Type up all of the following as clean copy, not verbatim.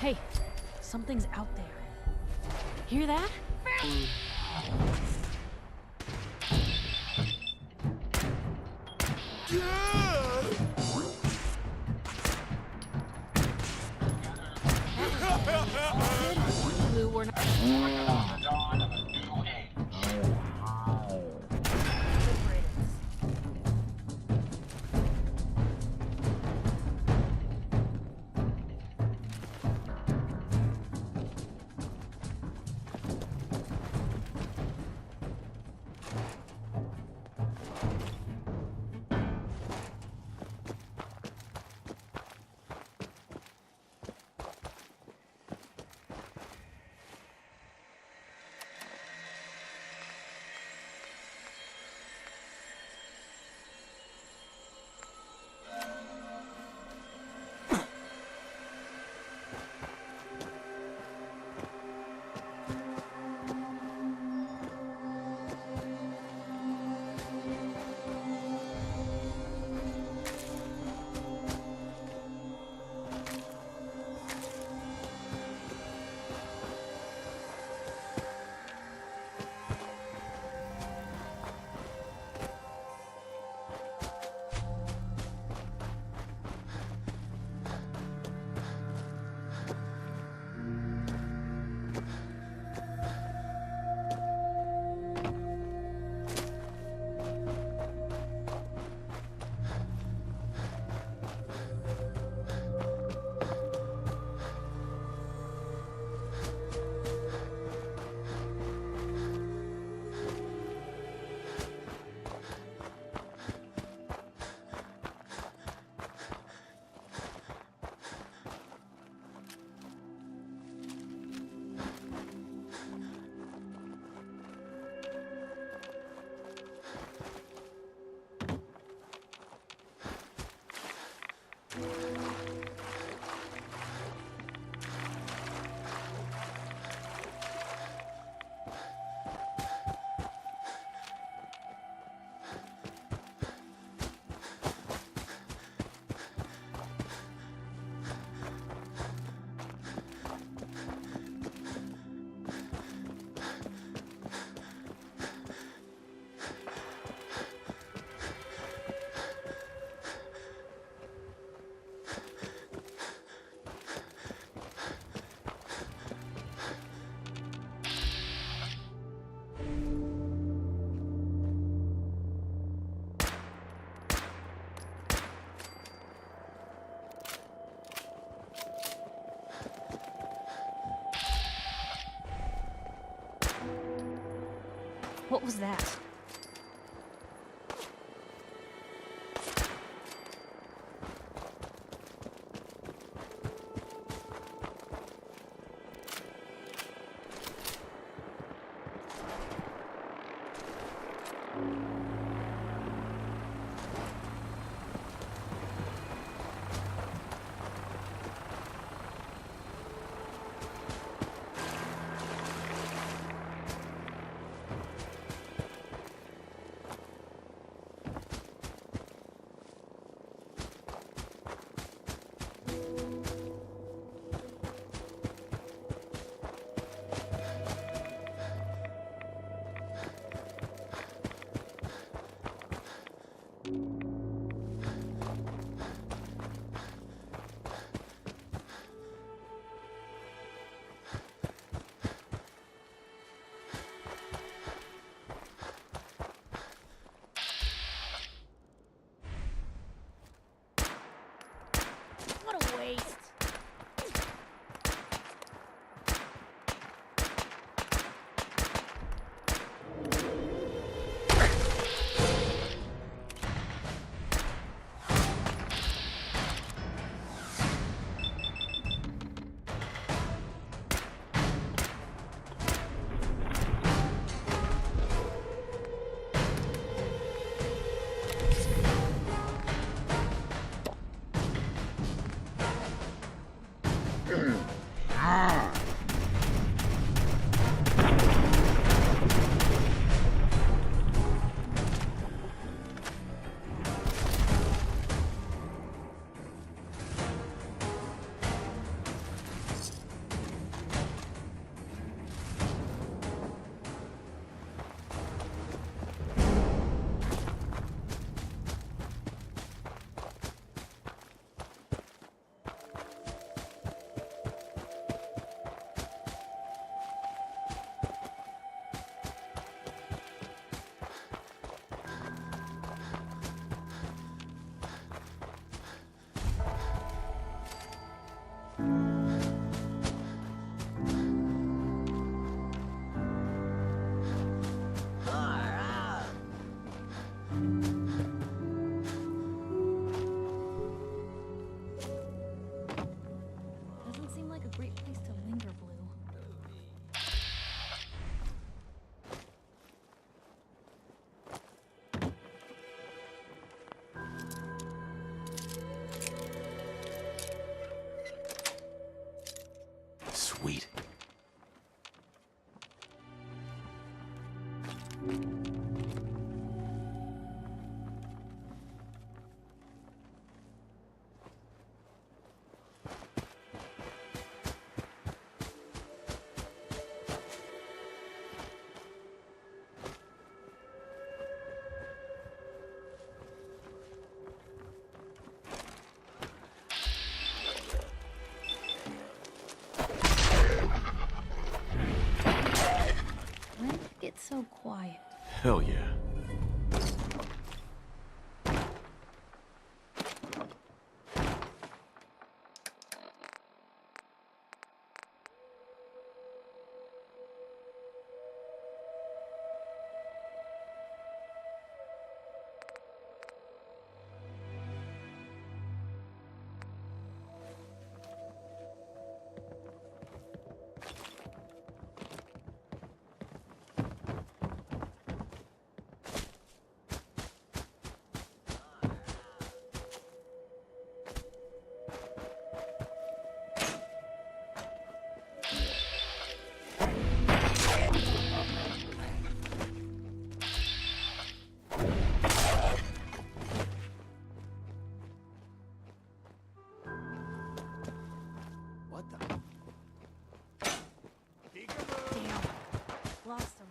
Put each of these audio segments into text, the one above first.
Hey, something's out there. Hear that? Blue, we're not. The dawn of a new age. What was that? What a waste. Sweet. When did it get so quiet? Hell yeah. What the? Damn. Lost him.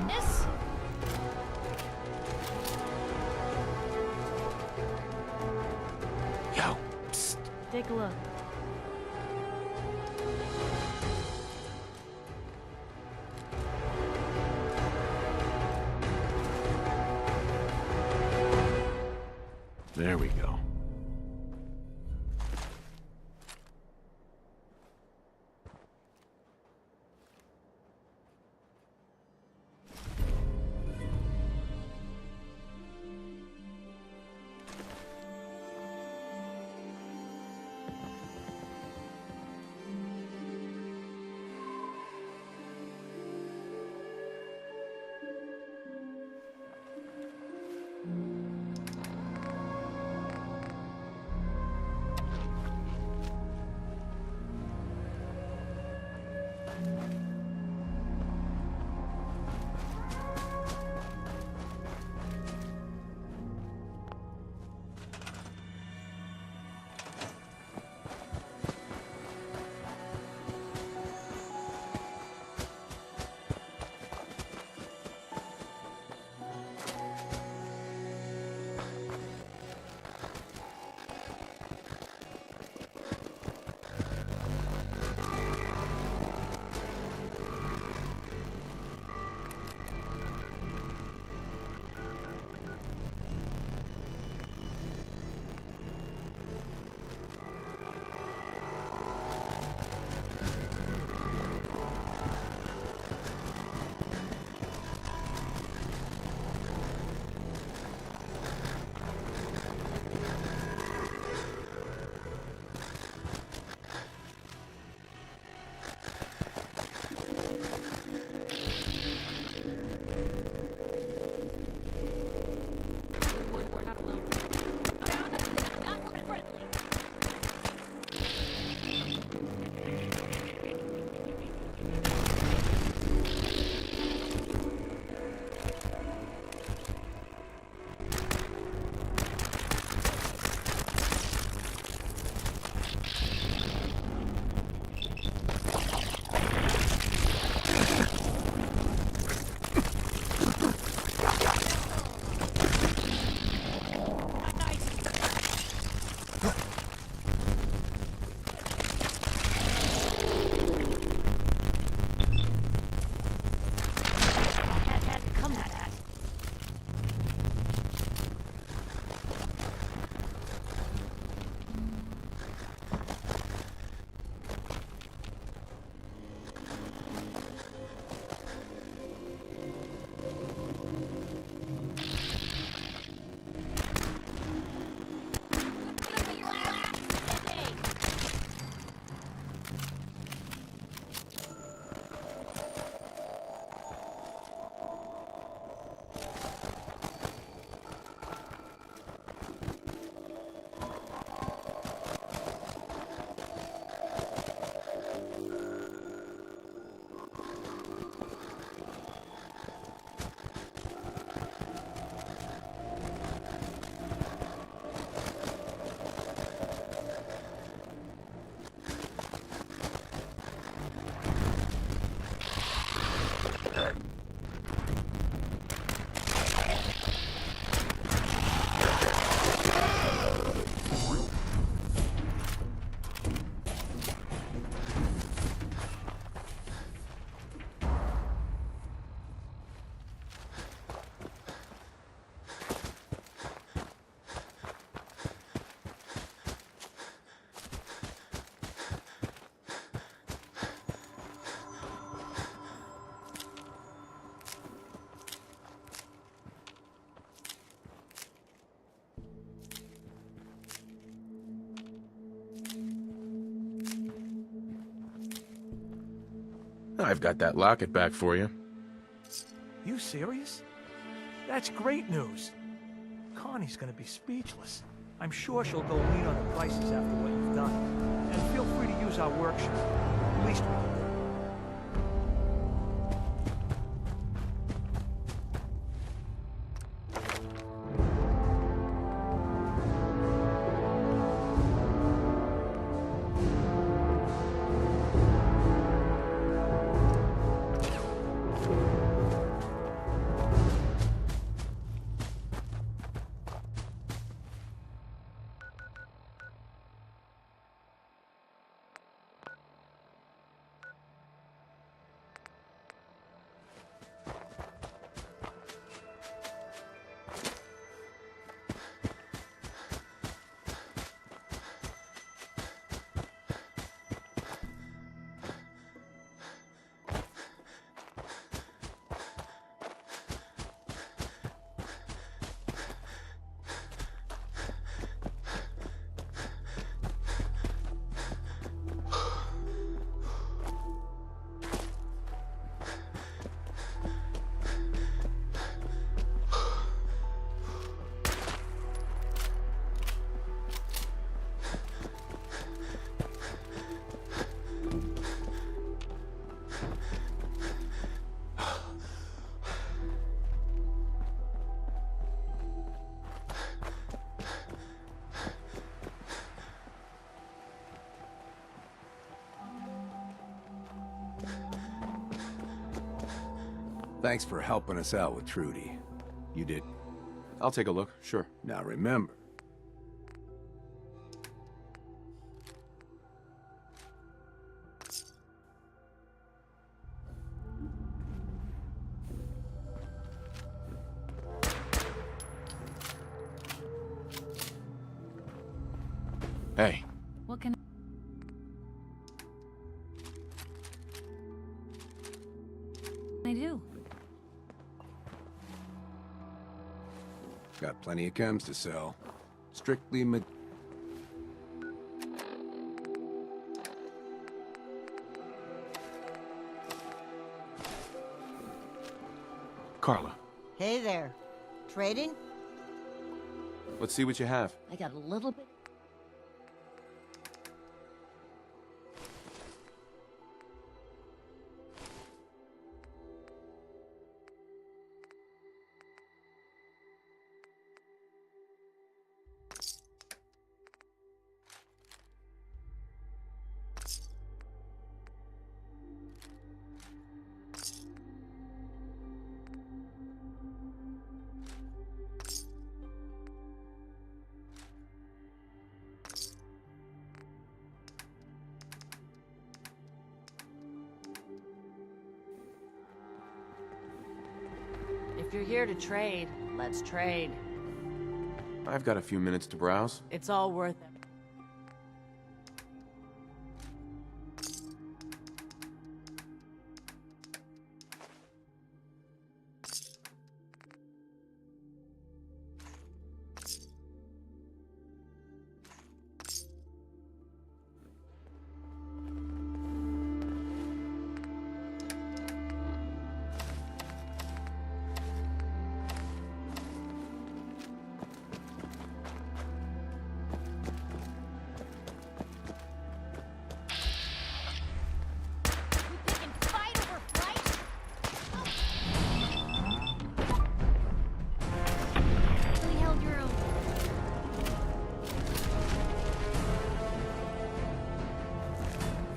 This? Yo, psst. Take a look. There we go. I've got that locket back for you. You serious? That's great news. Connie's gonna be speechless. I'm sure she'll go lean on the prices after what you've done. And feel free to use our workshop. At least we can do. Thanks for helping us out with Trudy. You did. I'll take a look, sure. Now remember. Hey, What can I do? Got plenty of chems to sell. Strictly Carla, Hey there. Trading? let's see what you have. I got a little bit. If you're here to trade, let's trade. I've got a few minutes to browse. It's all worth it.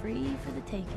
Free for the taking.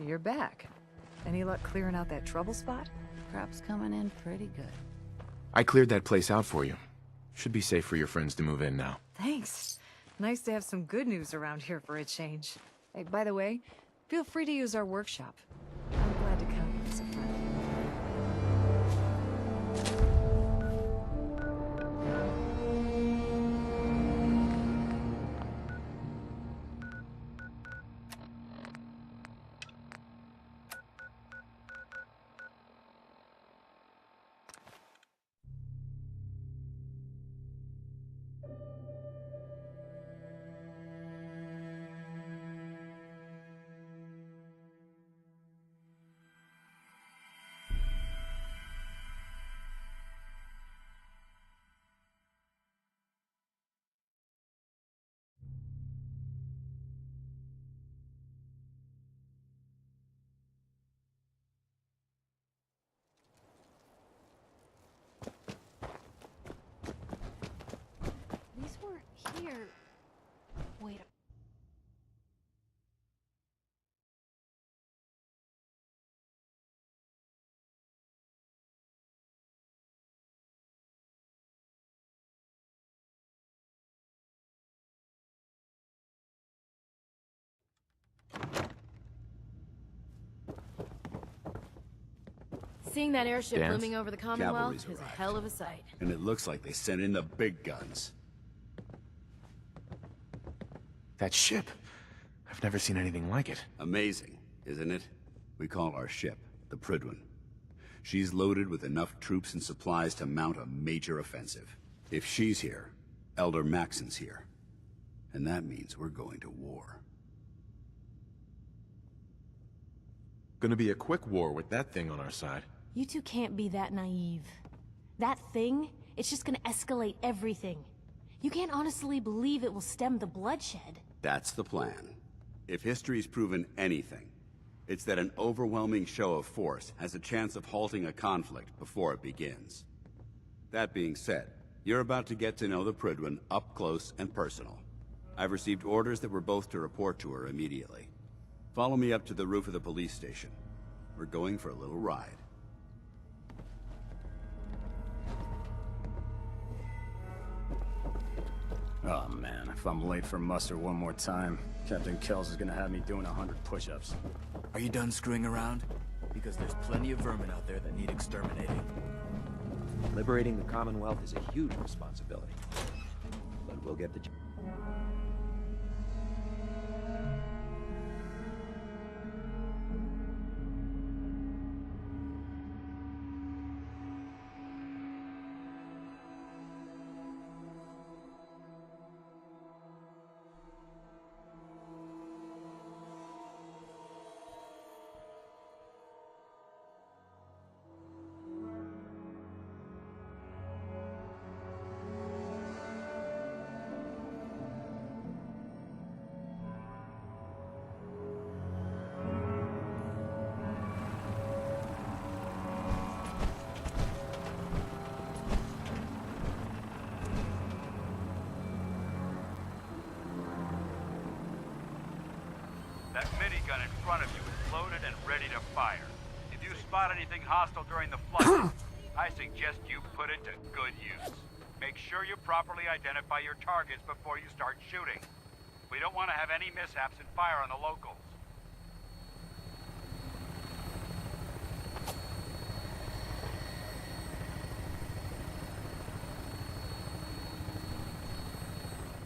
you're back. Any luck clearing out that trouble spot? Crap's coming in pretty good. I cleared that place out for you. Should be safe for your friends to move in now. Thanks. Nice to have some good news around here for a change. Hey, by the way, feel free to use our workshop. I'm glad to count you as a friend. These weren't here. Wait. Seeing that airship Dance? looming over the Commonwealth Cavalry's is a arrived. hell of a sight. And it looks like they sent in the big guns. That ship. I've never seen anything like it. Amazing, isn't it? We call our ship the Prydwen. She's loaded with enough troops and supplies to mount a major offensive. If she's here, Elder Maxon's here. And that means we're going to war. Gonna be a quick war with that thing on our side. You two can't be that naive. That thing, it's just gonna escalate everything. You can't honestly believe it will stem the bloodshed. That's the plan. If history's proven anything, it's that an overwhelming show of force has a chance of halting a conflict before it begins. That being said, you're about to get to know the Prydwen up close and personal. I've received orders that we're both to report to her immediately. Follow me up to the roof of the police station. We're going for a little ride. Oh man, if I'm late for muster one more time, Captain Kells is gonna have me doing 100 push-ups. Are you done screwing around? Because there's plenty of vermin out there that need exterminating. Liberating the Commonwealth is a huge responsibility. But we'll get the... That minigun in front of you is loaded and ready to fire. If you spot anything hostile during the flight, I suggest you put it to good use. Make sure you properly identify your targets before you start shooting. We don't want to have any mishaps and fire on the locals.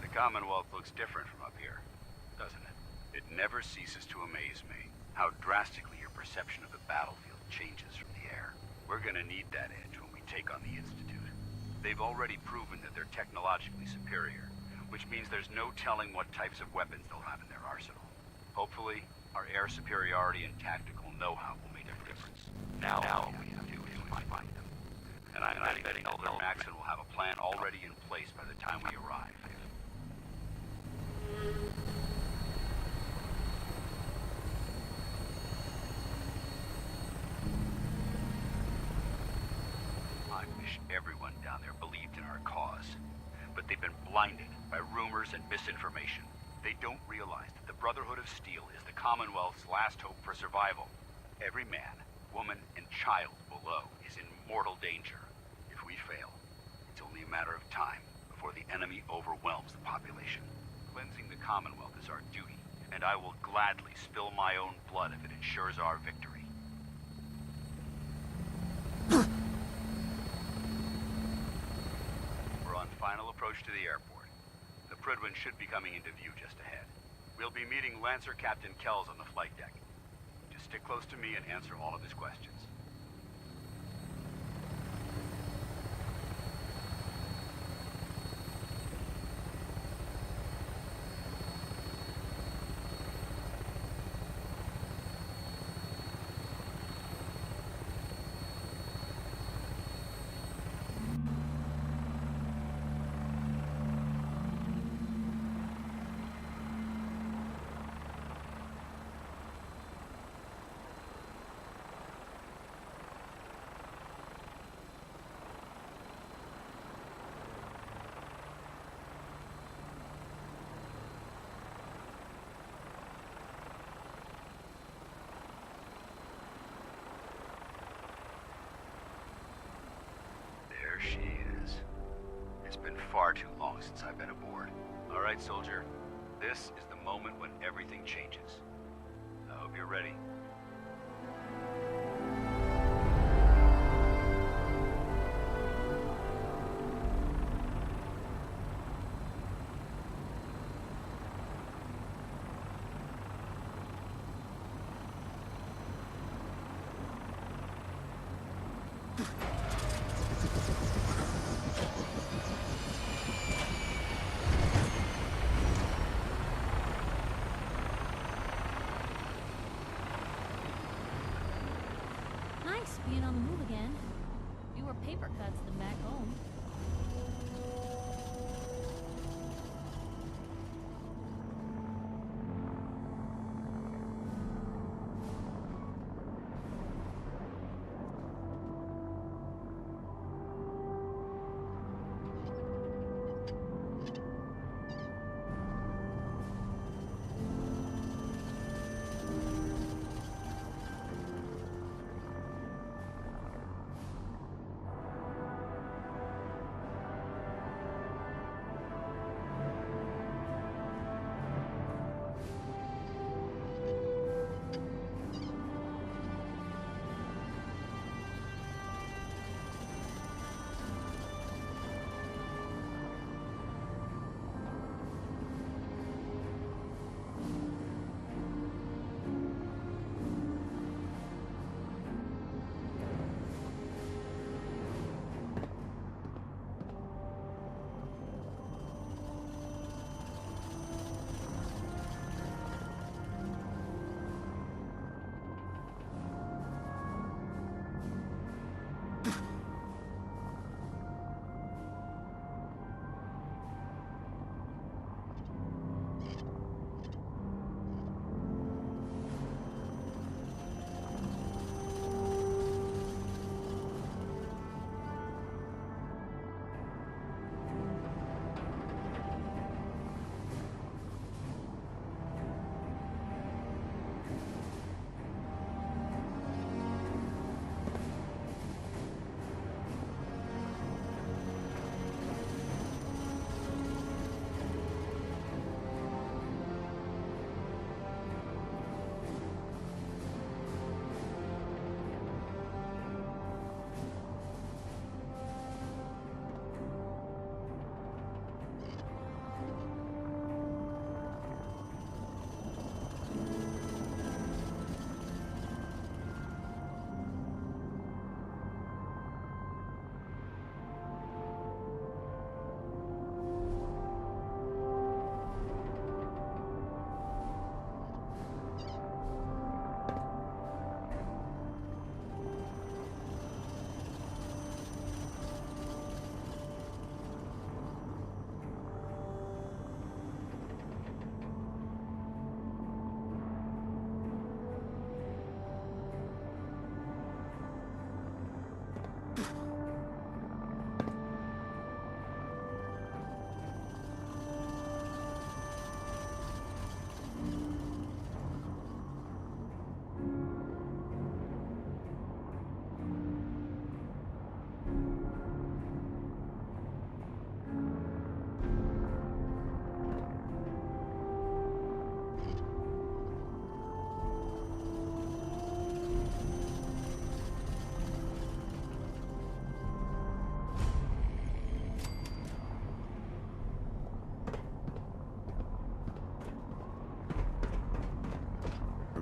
The Commonwealth looks different from up here, doesn't it? It never ceases to amaze me how drastically your perception of the battlefield changes from the air. We're gonna need that edge when we take on the Institute. They've already proven that they're technologically superior, which means there's no telling what types of weapons they'll have in their arsenal. Hopefully, our air superiority and tactical know-how will make a difference. Now all we have to do is find them. And I'm betting Elder Maxon will have a plan already in place by the time we arrive. I wish everyone down there believed in our cause. But they've been blinded by rumors and misinformation. They don't realize that the Brotherhood of Steel is the Commonwealth's last hope for survival. Every man, woman, and child below is in mortal danger. If we fail, it's only a matter of time before the enemy overwhelms the population. Cleansing the Commonwealth is our duty, and I will gladly spill my own blood if it ensures our victory. We're on final approach to the airport. The Prydwen should be coming into view just ahead. We'll be meeting Lancer Captain Kells on the flight deck. Just stick close to me and answer all of his questions. There she is. It's been far too long since I've been aboard. All right, soldier. This is the moment when everything changes. I hope you're ready. Nice being on the move again. Fewer paper cuts than back home.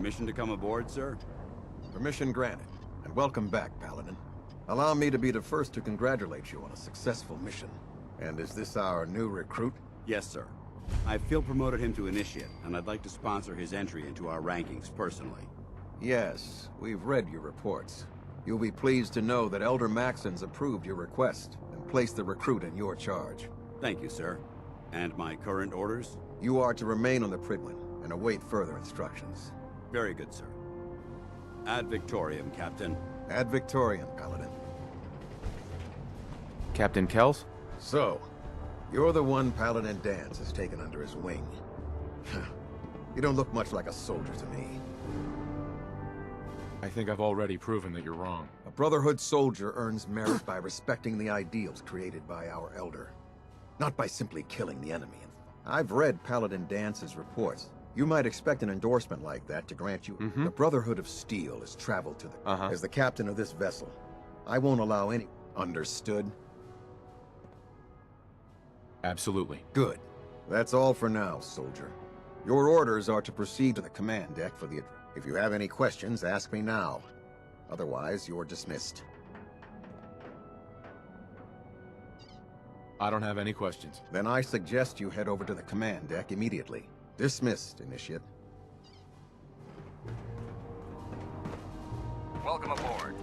Permission to come aboard, sir? Permission granted. And welcome back, Paladin. Allow me to be the first to congratulate you on a successful mission. And is this our new recruit? Yes, sir. I feel promoted him to initiate, and I'd like to sponsor his entry into our rankings personally. Yes, we've read your reports. You'll be pleased to know that Elder Maxon's approved your request and placed the recruit in your charge. Thank you, sir. And my current orders? You are to remain on the Prydwen and await further instructions. Very good, sir. Ad Victoriam, Captain. Ad Victoriam, Paladin. Captain Kells? So, you're the one Paladin Danse has taken under his wing. You don't look much like a soldier to me. I think I've already proven that you're wrong. A Brotherhood soldier earns merit by respecting the ideals created by our Elder, not by simply killing the enemy. I've read Paladin Dance's reports. You might expect an endorsement like that to grant you... The Brotherhood of Steel has traveled to the... As the captain of this vessel, I won't allow any... Understood? Absolutely. Good. That's all for now, soldier. Your orders are to proceed to the command deck for the... If you have any questions, ask me now. Otherwise, you're dismissed. I don't have any questions. Then I suggest you head over to the command deck immediately. Dismissed, Initiate. Welcome aboard.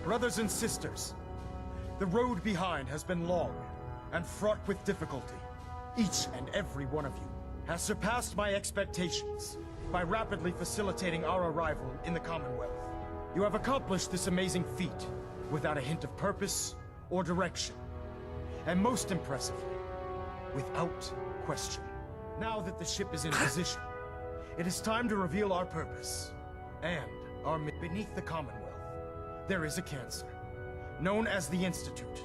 Brothers and sisters, the road behind has been long and fraught with difficulty. Each and every one of you has surpassed my expectations by rapidly facilitating our arrival in the Commonwealth. You have accomplished this amazing feat without a hint of purpose or direction. And most impressively, without question. Now that the ship is in position, it is time to reveal our purpose and our beneath the Commonwealth. There is a cancer, known as the Institute.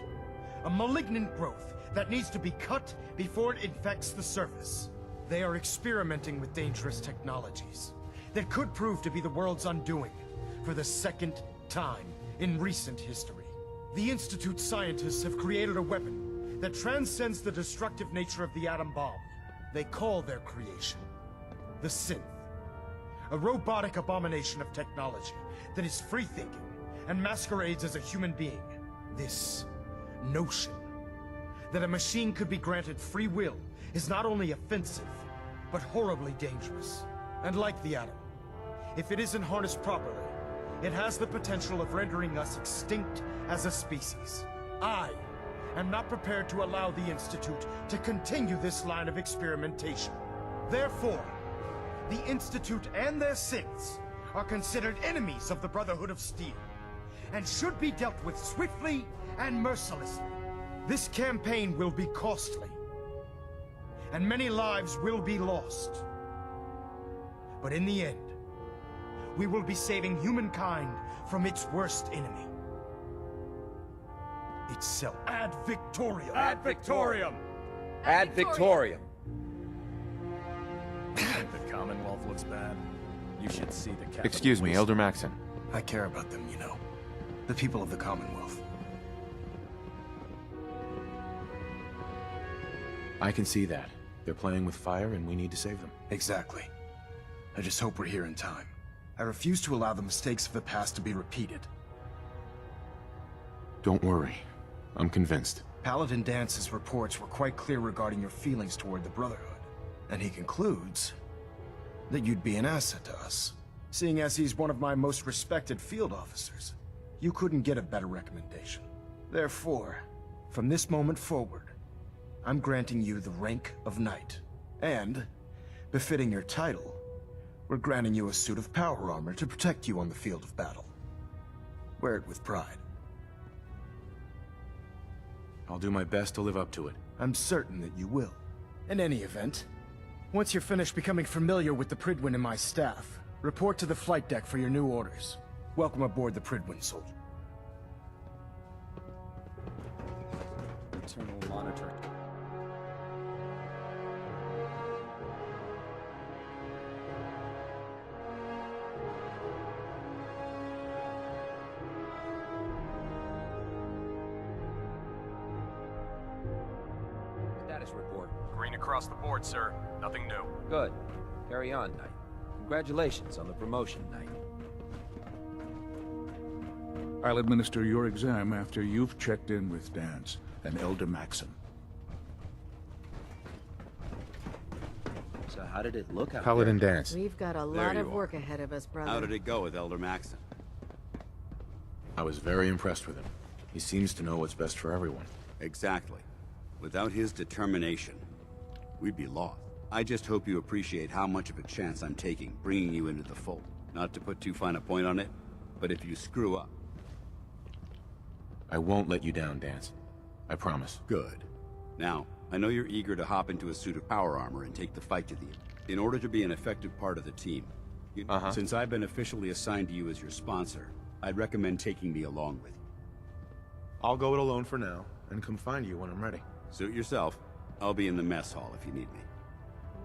A malignant growth that needs to be cut before it infects the surface. They are experimenting with dangerous technologies that could prove to be the world's undoing for the second time in recent history. The Institute scientists have created a weapon that transcends the destructive nature of the atom bomb. They call their creation the Synth. A robotic abomination of technology that is free-thinking and masquerades as a human being. This notion that a machine could be granted free will is not only offensive, but horribly dangerous. And like the atom, if it isn't harnessed properly, it has the potential of rendering us extinct as a species. I am not prepared to allow the Institute to continue this line of experimentation. Therefore, the Institute and their synths are considered enemies of the Brotherhood of Steel, and should be dealt with swiftly and mercilessly. This campaign will be costly, and many lives will be lost. But in the end, we will be saving humankind from its worst enemy. Itself. Ad Victoriam! Ad Victoriam! Ad Victoriam! The Commonwealth looks bad. You should see the capital. Excuse me, Elder Maxon. I care about them, you know. The people of the Commonwealth. I can see that. They're playing with fire and we need to save them. Exactly. I just hope we're here in time. I refuse to allow the mistakes of the past to be repeated. Don't worry. I'm convinced. Paladin Dance's reports were quite clear regarding your feelings toward the Brotherhood. And he concludes that you'd be an asset to us, seeing as he's one of my most respected field officers. You couldn't get a better recommendation. Therefore, from this moment forward, I'm granting you the rank of Knight. And, befitting your title, we're granting you a suit of power armor to protect you on the field of battle. Wear it with pride. I'll do my best to live up to it. I'm certain that you will. In any event, Once you're finished becoming familiar with the Pridwin and my staff, report to the flight deck for your new orders. Welcome aboard the Pridwin, soldier. Internal monitoring. Status report. Green across the board, sir. Nothing new. Good. Carry on, Knight. Congratulations on the promotion, Knight. I'll administer your exam after you've checked in with Dance and Elder Maxim. So how did it look out Paladin there? Dance. We've got a There lot you of are. work ahead of us, brother. How did it go with Elder Maxim? I was very impressed with him. He seems to know what's best for everyone. Exactly. Without his determination, we'd be lost. I just hope you appreciate how much of a chance I'm taking bringing you into the fold. Not to put too fine a point on it, but if you screw up... I won't let you down, Dance. I promise. Good. Now, I know you're eager to hop into a suit of power armor and take the fight to the end. In order to be an effective part of the team, since I've been officially assigned to you as your sponsor, I'd recommend taking me along with you. I'll go it alone for now, and come find you when I'm ready. Suit yourself. I'll be in the mess hall if you need me.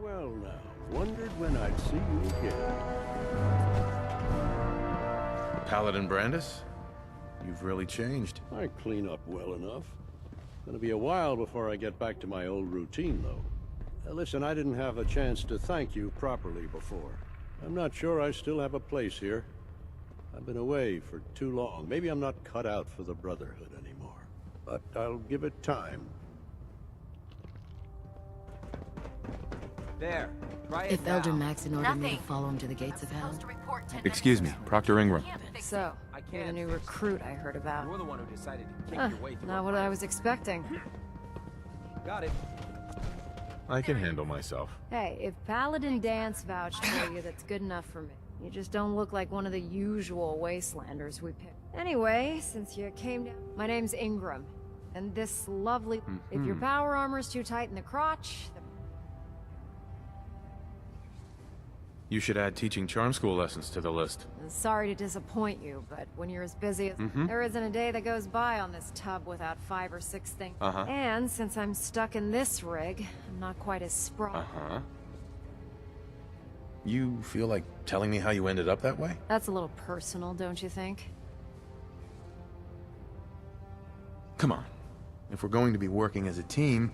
Well now, wondered when I'd see you again. Paladin Brandis? You've really changed. I clean up well enough. Gonna be a while before I get back to my old routine, though. Listen, I didn't have a chance to thank you properly before. I'm not sure I still have a place here. I've been away for too long. Maybe I'm not cut out for the Brotherhood anymore. But I'll give it time. There. Try it If Elder now. Maxim ordered me to follow him to the gates of hell. Excuse me, Proctor Ingram. So, you're the new recruit I heard about. You're the one who decided to kick your way through. Not what I was expecting. Got it. I can handle myself. Hey, if Paladin Dance vouched for you, that's good enough for me. You just don't look like one of the usual wastelanders we pick. Anyway, since you came down... My name's Ingram. And this lovely... If your power armor's too tight in the crotch... You should add teaching charm school lessons to the list. Sorry to disappoint you, but when you're as busy as... There isn't a day that goes by on this tub without 5 or 6 things. And since I'm stuck in this rig, I'm not quite as spry. You feel like telling me how you ended up that way? That's a little personal, don't you think? Come on. If we're going to be working as a team,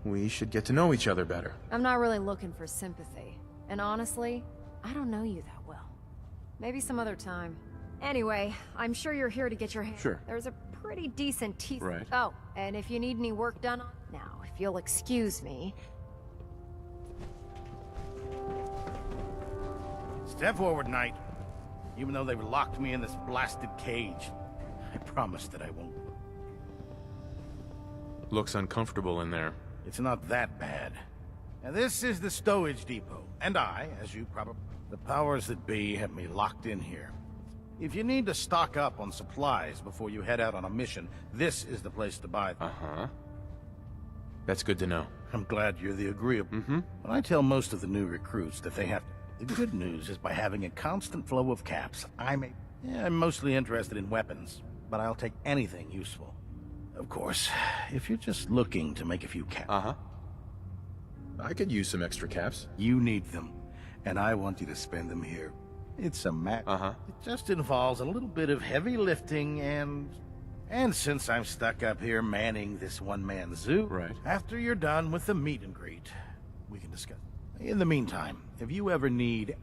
we should get to know each other better. I'm not really looking for sympathy. And honestly, I don't know you that well. Maybe some other time. Anyway, I'm sure you're here to get your hand. Sure. There's a pretty decent teeth. Right. Oh, and if you need any work done on... Now, if you'll excuse me... Step forward, Knight. Even though they've locked me in this blasted cage, I promise that I won't. Looks uncomfortable in there. It's not that bad. Now, this is the stowage depot, and I, as you probably... The powers that be have me locked in here. If you need to stock up on supplies before you head out on a mission, this is the place to buy them. That's good to know. I'm glad you're the agreeable. When I tell most of the new recruits that they have to... The good news is by having a constant flow of caps, I'm mostly interested in weapons, but I'll take anything useful. Of course, if you're just looking to make a few caps... I could use some extra caps. You need them, and I want you to spend them here. It's a match. It just involves a little bit of heavy lifting and since I'm stuck up here manning this one-man zoo, after you're done with the meet and greet, we can discuss. In the meantime, if you ever need...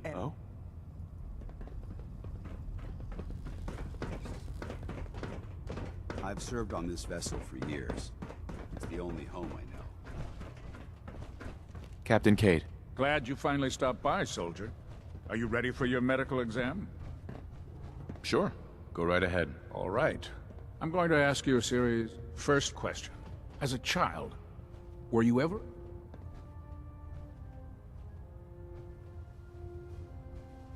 I've served on this vessel for years. It's the only home I know. Captain Cade. Glad you finally stopped by, soldier. Are you ready for your medical exam? Sure. Go right ahead. All right. I'm going to ask you a series. First question. As a child, were you ever...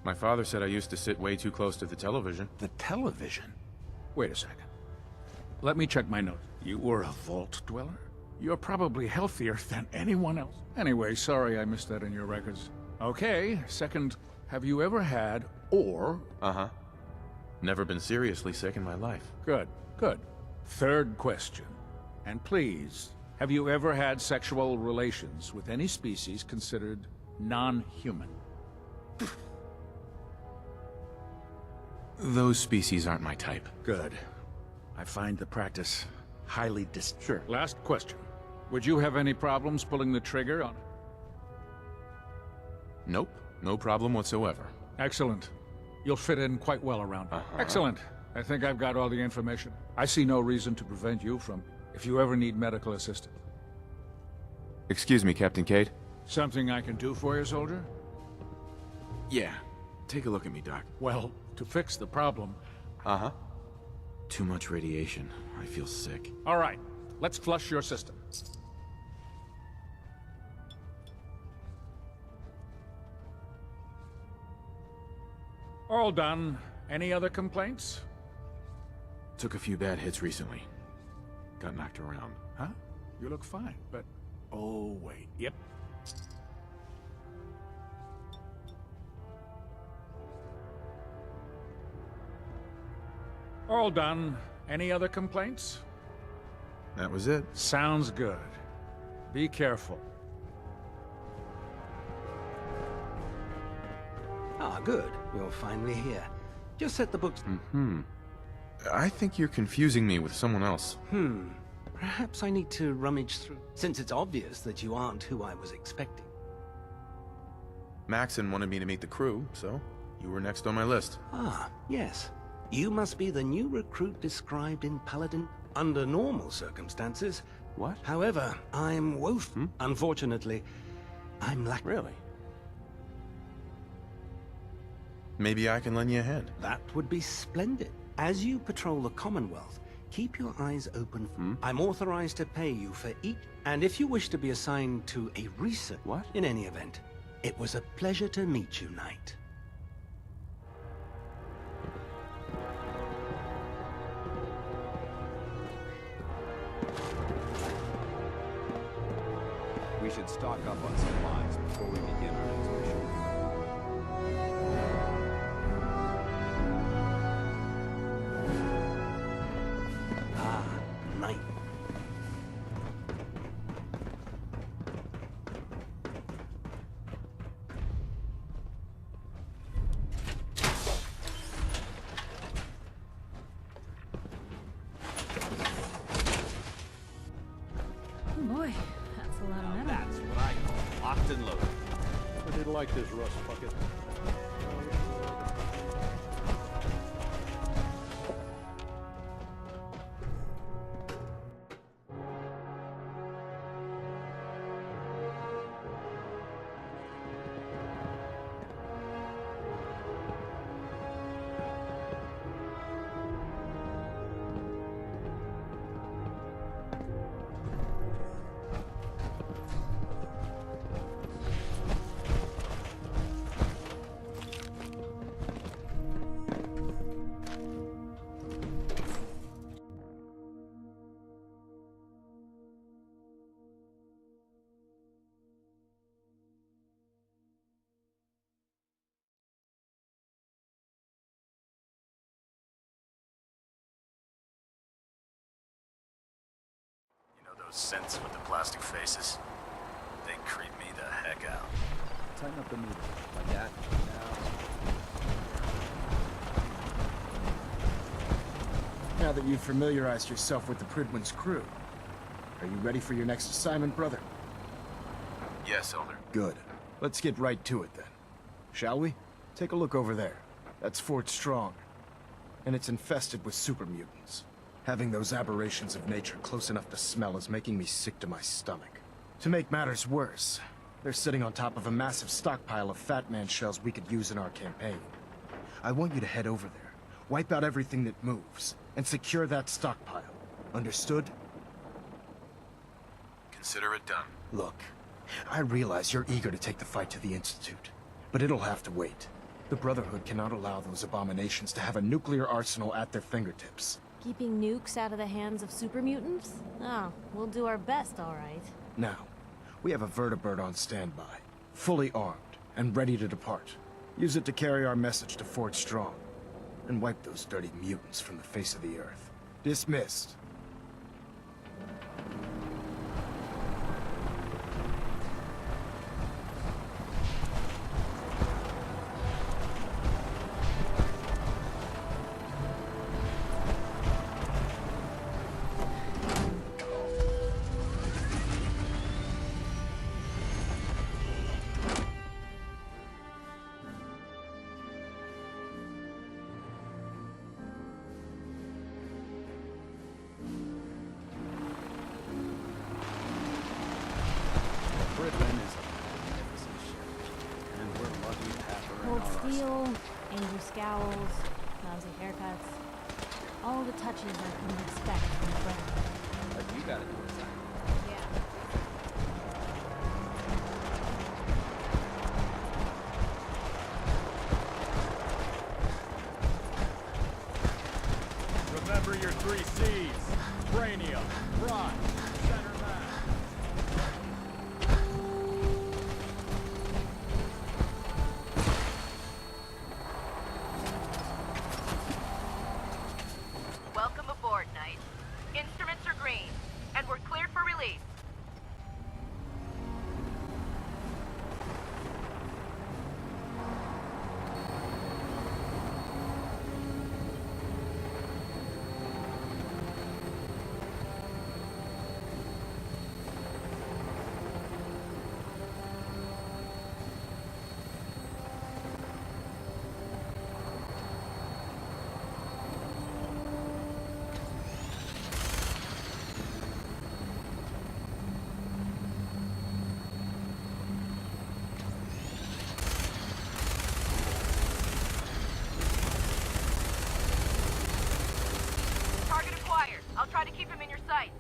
My father said I used to sit way too close to the television. The television? Wait a second. Let me check my notes. You were a vault dweller? You're probably healthier than anyone else. Anyway, sorry I missed that in your records. Okay, second, have you ever had, or... Uh-huh. Never been seriously sick in my life. Good, good. Third question, and please, have you ever had sexual relations with any species considered non-human? Those species aren't my type. Good. I find the practice highly Sure. Last question. Would you have any problems pulling the trigger on it? Nope. No problem whatsoever. Excellent. You'll fit in quite well around here. Excellent. I think I've got all the information. I see no reason to prevent you from, if you ever need medical assistance. Excuse me, Captain Cade? Something I can do for you, soldier? Yeah. Take a look at me, Doc. Well, to fix the problem... Uh-huh. Too much radiation. I feel sick. All right. Let's flush your system. All done. Any other complaints? Took a few bad hits recently. Got knocked around. Huh? You look fine, but... Oh, wait. Yep. All done. Any other complaints? That was it. Sounds good. Be careful. Ah, good. You're finally here. Just set the books... I think you're confusing me with someone else. Perhaps I need to rummage through, since it's obvious that you aren't who I was expecting. Maxon wanted me to meet the crew, so you were next on my list. Ah, yes. You must be the new recruit described in Paladin under normal circumstances. What? However, I'm woeful. Unfortunately, I'm lacking. Really? Maybe I can lend you a hand. That would be splendid. As you patrol the Commonwealth, keep your eyes open. I'm authorized to pay you for each, and if you wish to be assigned to a research... What? In any event, it was a pleasure to meet you, Knight. We should stock up on supplies before we begin our next mission. Knight. Oh boy, that's a lot of metal. That's what I call locked and loaded. I didn't like this rust bucket. Those scents with the plastic faces, they creep me the heck out. Tighten up the meter. Like that. Now that you've familiarized yourself with the Pridwin's crew, are you ready for your next assignment, brother? Yes, Elder. Good. Let's get right to it then. Shall we? Take a look over there. That's Fort Strong. And it's infested with super mutants. Having those aberrations of nature close enough to smell is making me sick to my stomach. To make matters worse, they're sitting on top of a massive stockpile of Fat Man shells we could use in our campaign. I want you to head over there, wipe out everything that moves, and secure that stockpile. Understood? Consider it done. Look, I realize you're eager to take the fight to the Institute, but it'll have to wait. The Brotherhood cannot allow those abominations to have a nuclear arsenal at their fingertips. Keeping nukes out of the hands of super mutants? Oh, we'll do our best, all right. Now, we have a vertibird on standby, fully armed, and ready to depart. Use it to carry our message to Fort Strong, and wipe those dirty mutants from the face of the Earth. Dismissed. Cold steel, angry scowls, lousy haircuts. All the touches I couldn't expect from a brand. But you gotta do it, Simon. Remember your 3 C's. Cranium, prime, center mass. Welcome aboard, Knight. Instruments are green, and we're cleared for release. Target acquired. I'll try to keep him in your sights.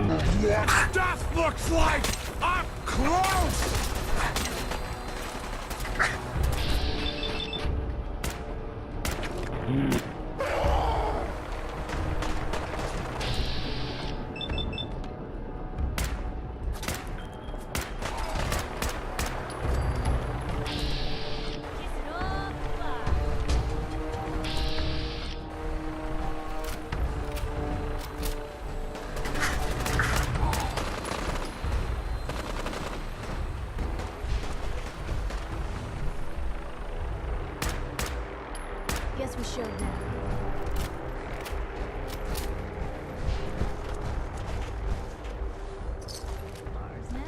What death looks like up close! Guess we showed them. Ours now.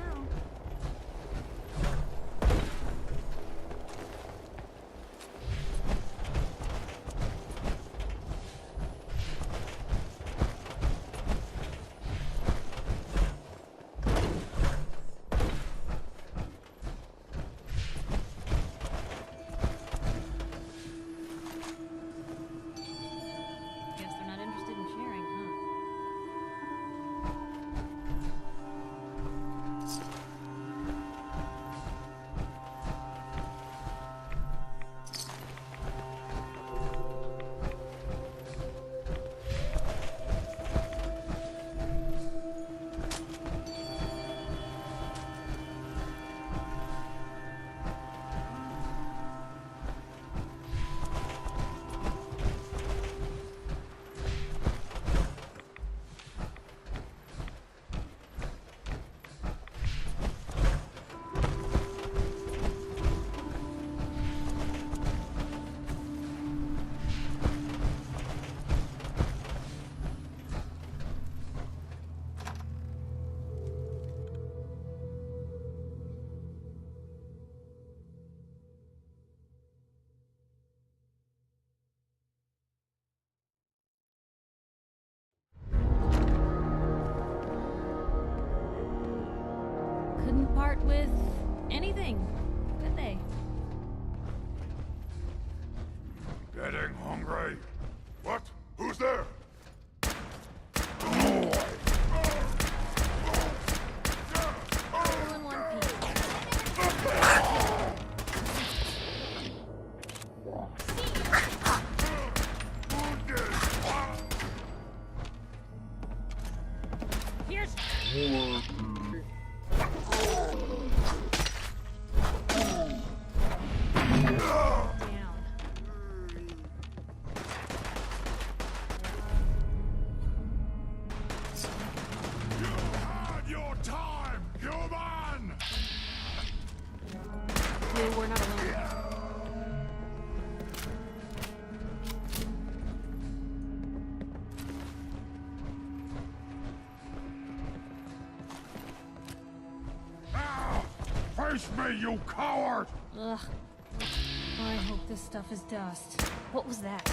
part with anything, could they? Getting hungry. What? Who's there? All in one piece. Here's Your time, human! we're not alone. Face me, you coward! Ugh. I hope this stuff is dust. What was that?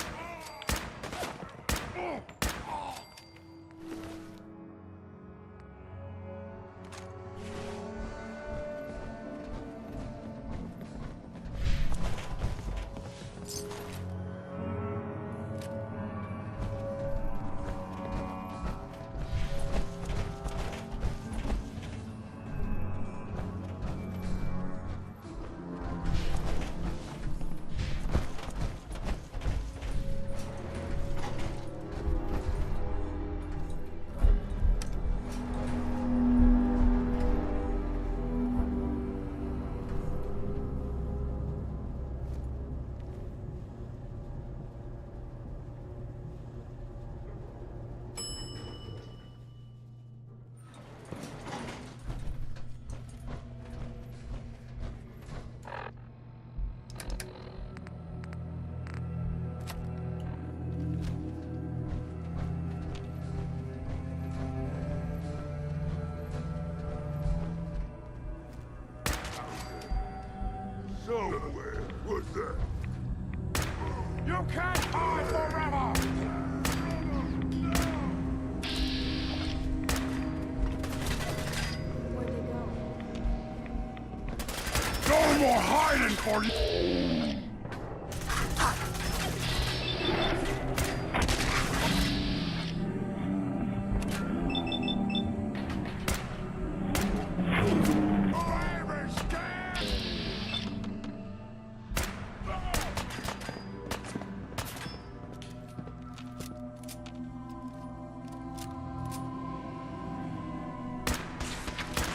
Somewhere was that? You can't hide forever! Where'd they go? No more hiding for you!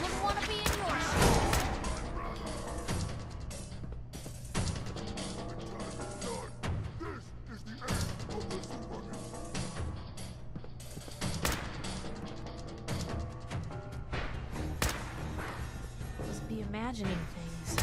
Wouldn't want to be in your shoes. Just be imagining things.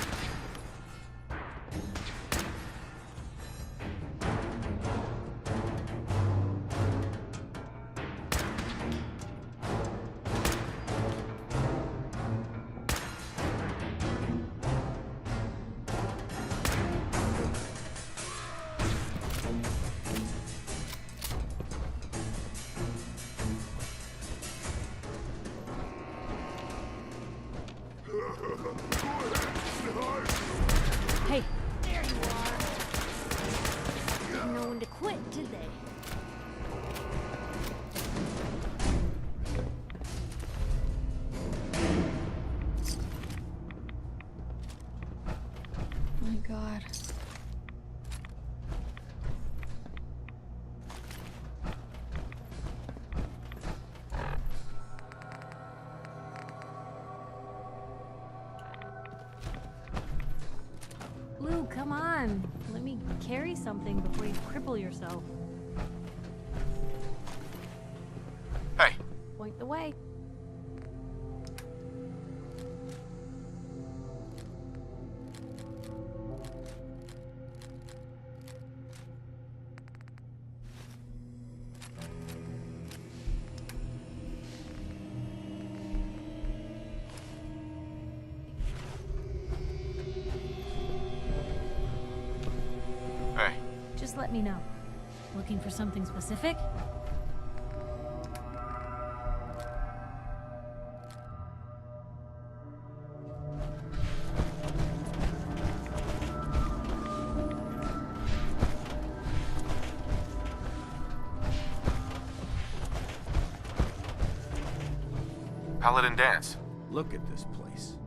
Hey, there you are. Didn't know when to quit, did they? My God. Lou, come on. Let me carry something before you cripple yourself. Hey. Point the way. Hey. Just let me know. Looking for something specific? Paladin Dance. Look at this place.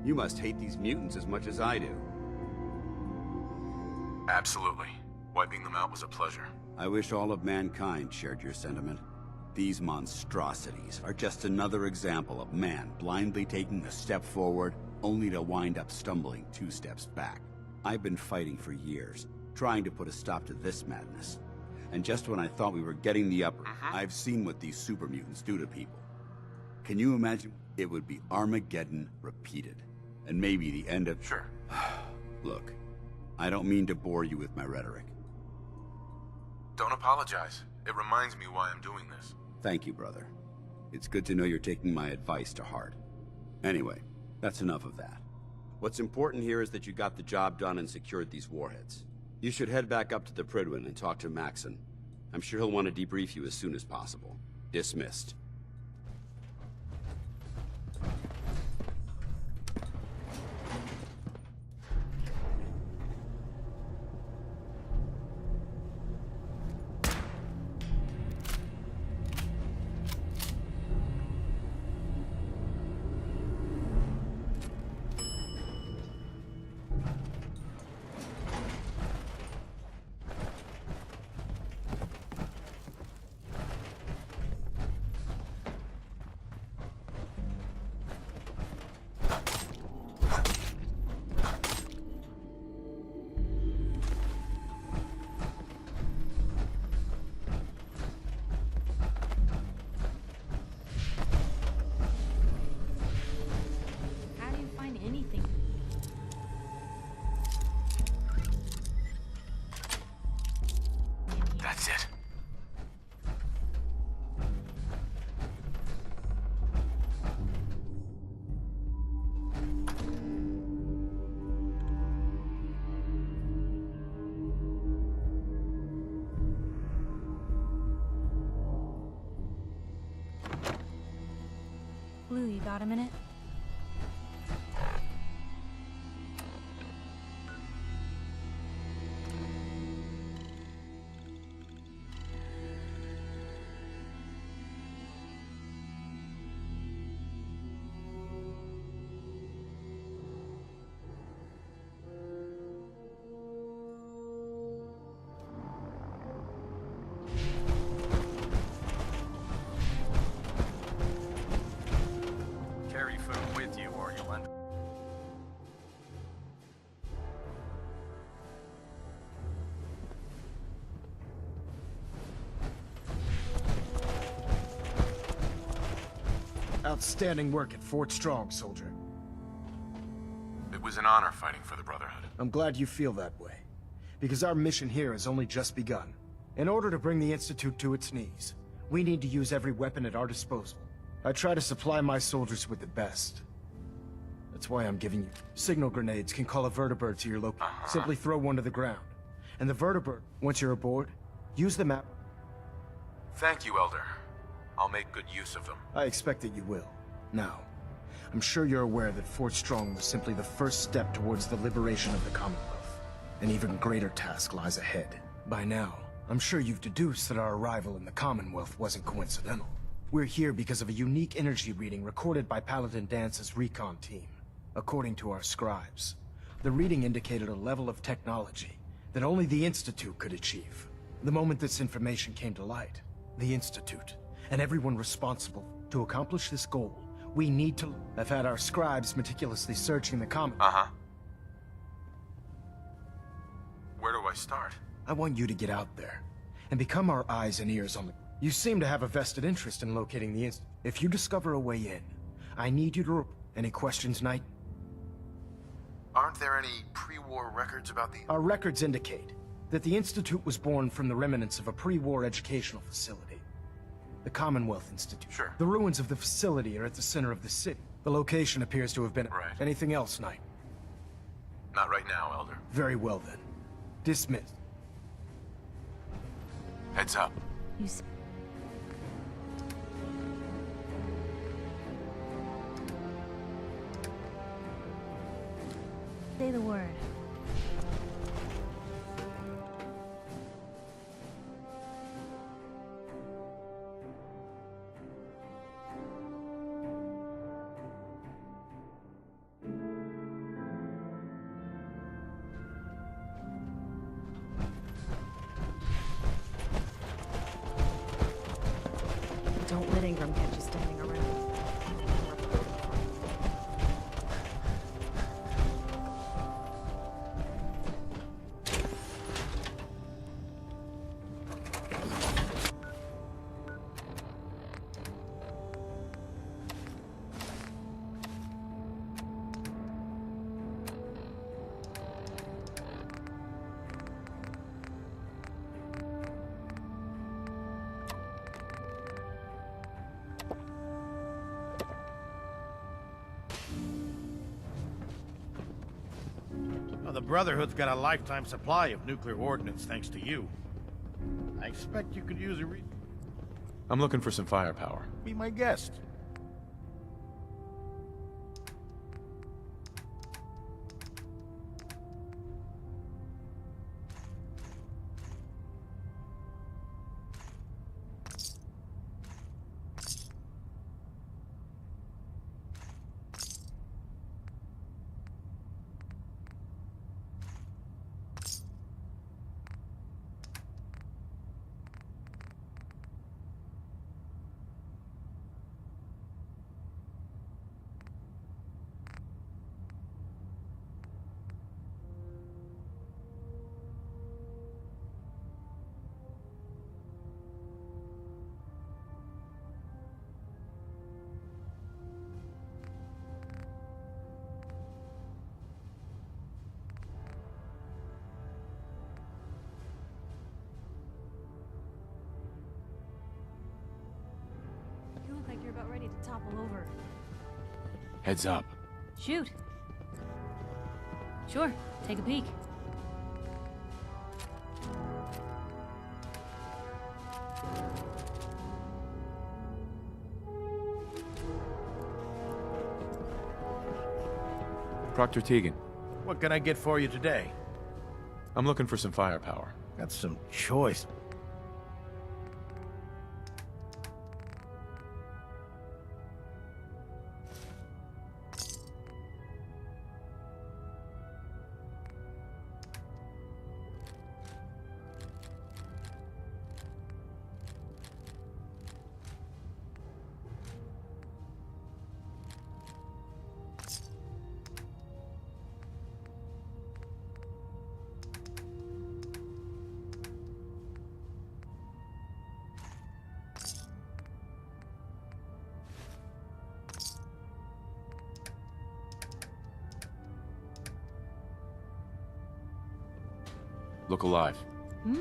You must hate these mutants as much as I do. Absolutely. Wiping them out was a pleasure. I wish all of mankind shared your sentiment. These monstrosities are just another example of man blindly taking a step forward, only to wind up stumbling 2 steps back. I've been fighting for years, trying to put a stop to this madness. And just when I thought we were getting the upper, I've seen what these super mutants do to people. Can you imagine? It would be Armageddon repeated. And maybe the end of... Sure. Look, I don't mean to bore you with my rhetoric. Don't apologize. It reminds me why I'm doing this. Thank you, brother. It's good to know you're taking my advice to heart. Anyway, that's enough of that. What's important here is that you got the job done and secured these warheads. You should head back up to the Prydwen and talk to Maxon. I'm sure he'll want to debrief you as soon as possible. Dismissed. That's it. Blue, you got a minute? Carry food with you or you'll end. Outstanding work at Fort Strong, soldier. It was an honor fighting for the Brotherhood. I'm glad you feel that way, because our mission here has only just begun. In order to bring the Institute to its knees, we need to use every weapon at our disposal. I try to supply my soldiers with the best. That's why I'm giving you. Signal grenades can call a vertibird to your location. Simply throw one to the ground. And the vertibird, once you're aboard, use the map. Thank you, Elder. I'll make good use of them. I expect that you will. Now, I'm sure you're aware that Fort Strong was simply the first step towards the liberation of the Commonwealth. An even greater task lies ahead. By now, I'm sure you've deduced that our arrival in the Commonwealth wasn't coincidental. We're here because of a unique energy reading recorded by Paladin Dance's recon team. According to our scribes, the reading indicated a level of technology that only the Institute could achieve. The moment this information came to light, the Institute, and everyone responsible to accomplish this goal, we need to have had our scribes meticulously searching the Commonwealth. Where do I start? I want you to get out there and become our eyes and ears on the... You seem to have a vested interest in locating the Institute. If you discover a way in, I need you to... Any questions, Knight? Aren't there any pre-war records about the... Our records indicate that the Institute was born from the remnants of a pre-war educational facility. The Commonwealth Institute. Sure. The ruins of the facility are at the center of the city. The location appears to have been... Right. Anything else, Knight? Not right now, Elder. Very well, then. Dismissed. Heads up. You say the word. Well, the Brotherhood's got a lifetime supply of nuclear ordnance thanks to you. I expect you could use a I'm looking for some firepower. Be my guest. You look like you're about ready to topple over. Heads up. Shoot. Sure, take a peek. Proctor Teagan. What can I get for you today? I'm looking for some firepower. Got some choice. Look alive. Hmm?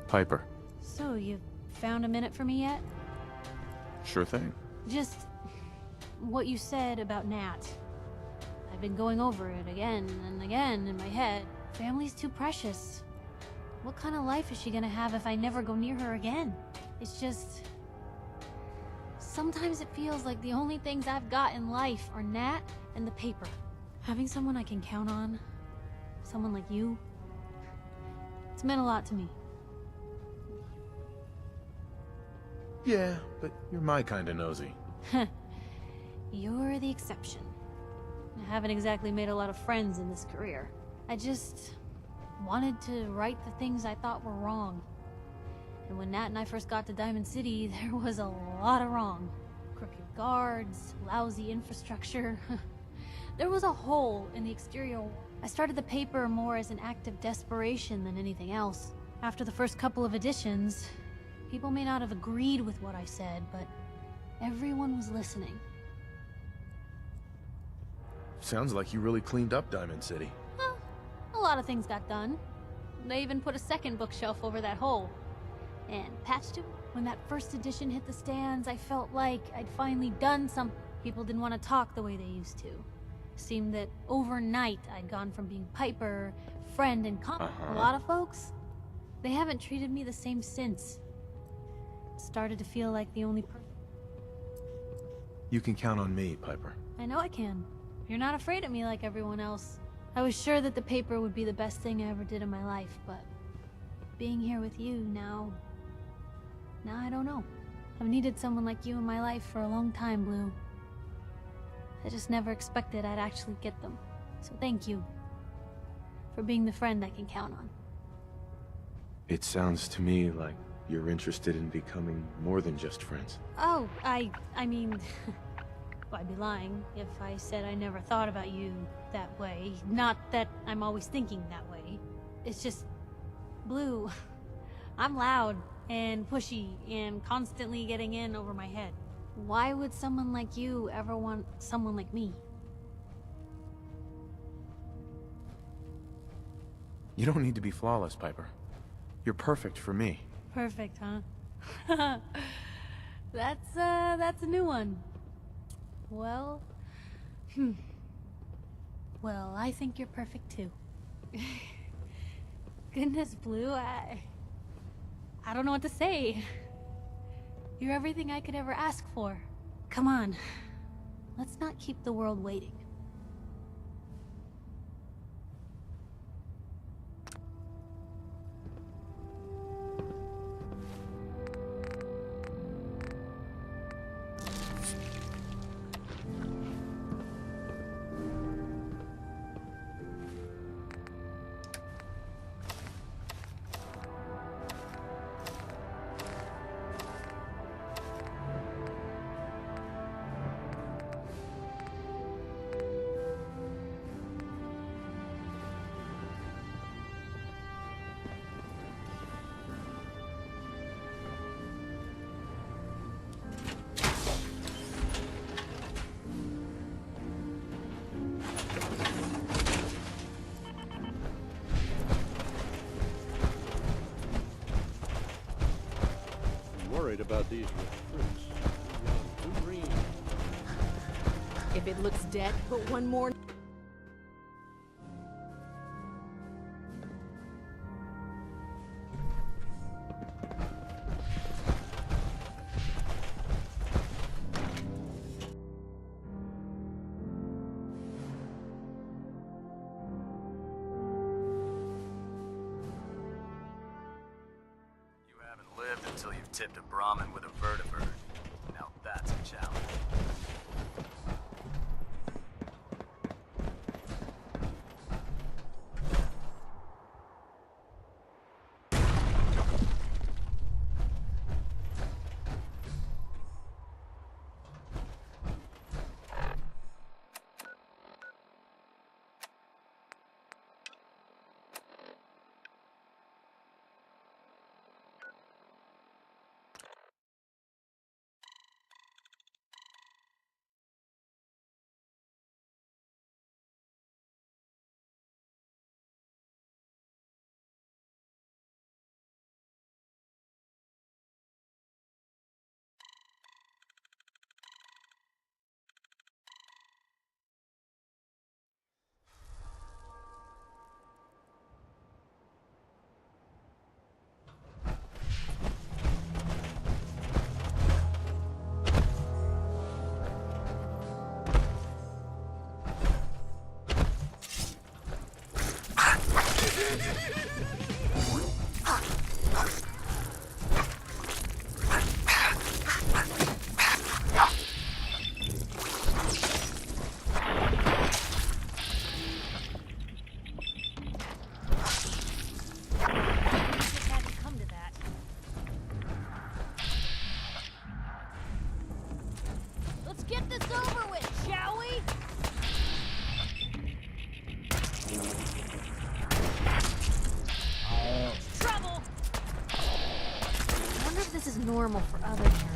Piper. So, you found a minute for me yet? Sure thing. Just what you said about Nat. I've been going over it again and again in my head. Family's too precious. What kind of life is she gonna have if I never go near her again? It's just... Sometimes it feels like the only things I've got in life are Nat and the paper. Having someone I can count on, someone like you, it's meant a lot to me. Yeah, but you're my kind of nosy. You're the exception. I haven't exactly made a lot of friends in this career. I just wanted to right the things I thought were wrong. And when Nat and I first got to Diamond City, there was a lot of wrong. Crooked guards, lousy infrastructure. There was a hole in the exterior. I started the paper more as an act of desperation than anything else. After the first couple of editions, people may not have agreed with what I said, but everyone was listening. Sounds like you really cleaned up Diamond City. A lot of things got done. They even put a second bookshelf over that hole. And patched it. When that first edition hit the stands, I felt like I'd finally done something. People didn't want to talk the way they used to. Seemed that overnight I'd gone from being Piper, friend, and A lot of folks, they haven't treated me the same since. Started to feel like the only person. You can count on me, Piper. I know I can. You're not afraid of me like everyone else. I was sure that the paper would be the best thing I ever did in my life, but being here with you now I don't know. I've needed someone like you in my life for a long time, Blue. I just never expected I'd actually get them. So thank you for being the friend I can count on. It sounds to me like you're interested in becoming more than just friends. Oh, I mean, I'd be lying if I said I never thought about you that way. Not that I'm always thinking that way. It's just, Blue, I'm loud and pushy and constantly getting in over my head. Why would someone like you ever want someone like me? You don't need to be flawless, Piper. You're perfect for me. Perfect, huh? That's a new one. Well, well, I think you're perfect too. Goodness, Blue, I don't know what to say. You're everything I could ever ask for. Come on, let's not keep the world waiting. Worried about these recruits. Too green. If it looks dead, put one more. Until you've tipped a Brahmin with a vertibird. Now that's a challenge. Get this over with, shall we? Trouble! I wonder if this is normal for other journalists.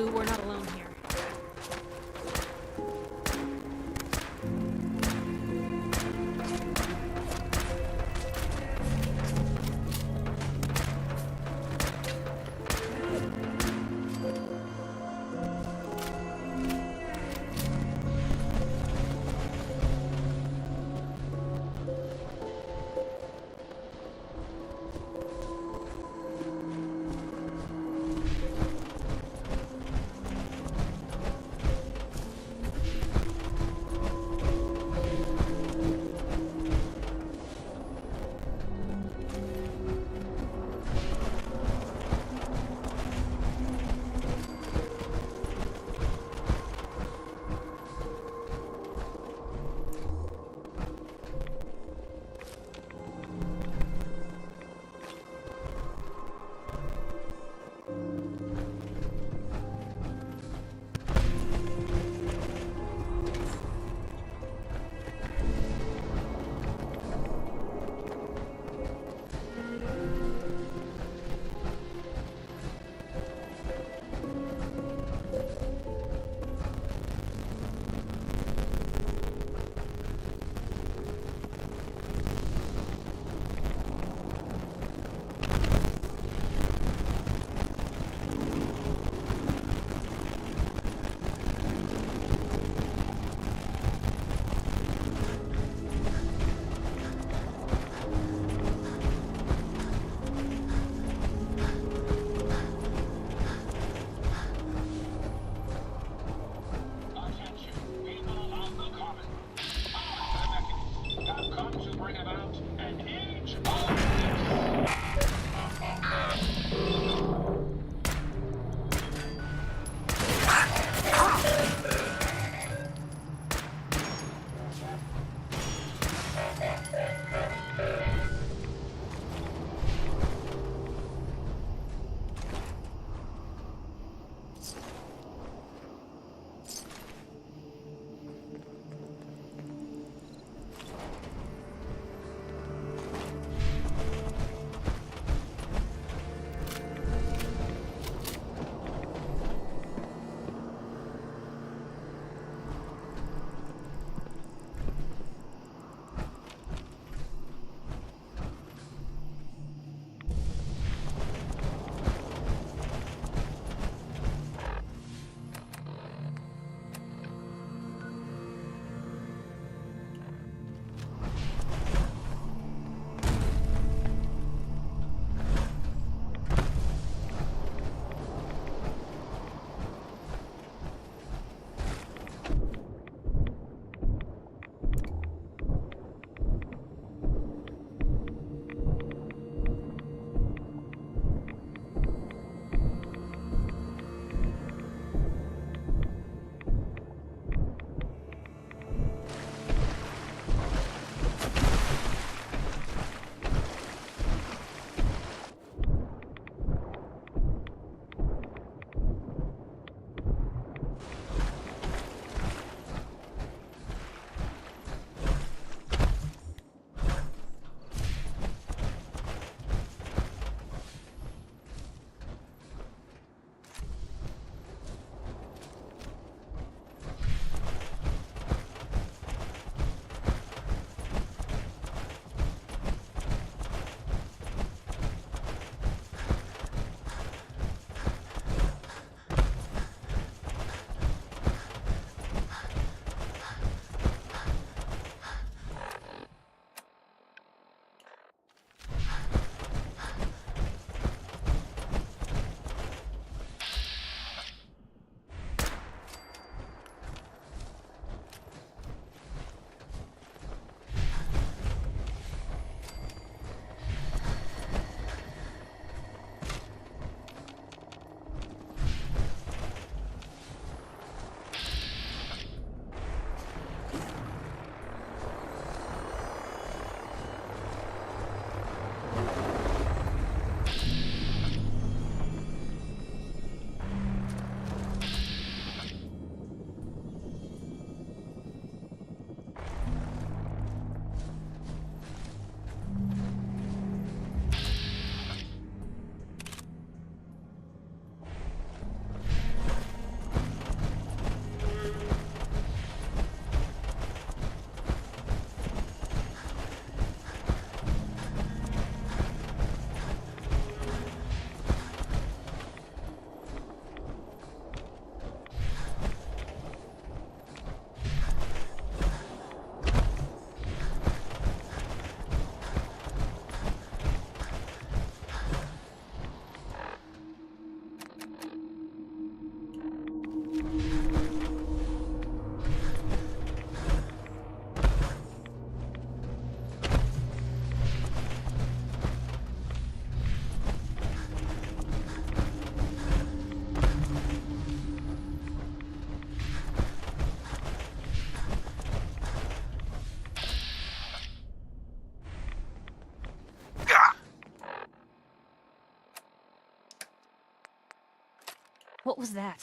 Lou, we're not alone here. What was that?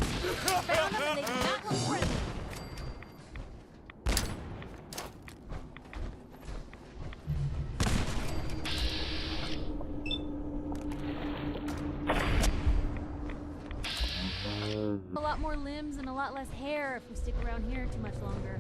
Found them and they do not look friendly. A lot more limbs and a lot less hair if we stick around here too much longer.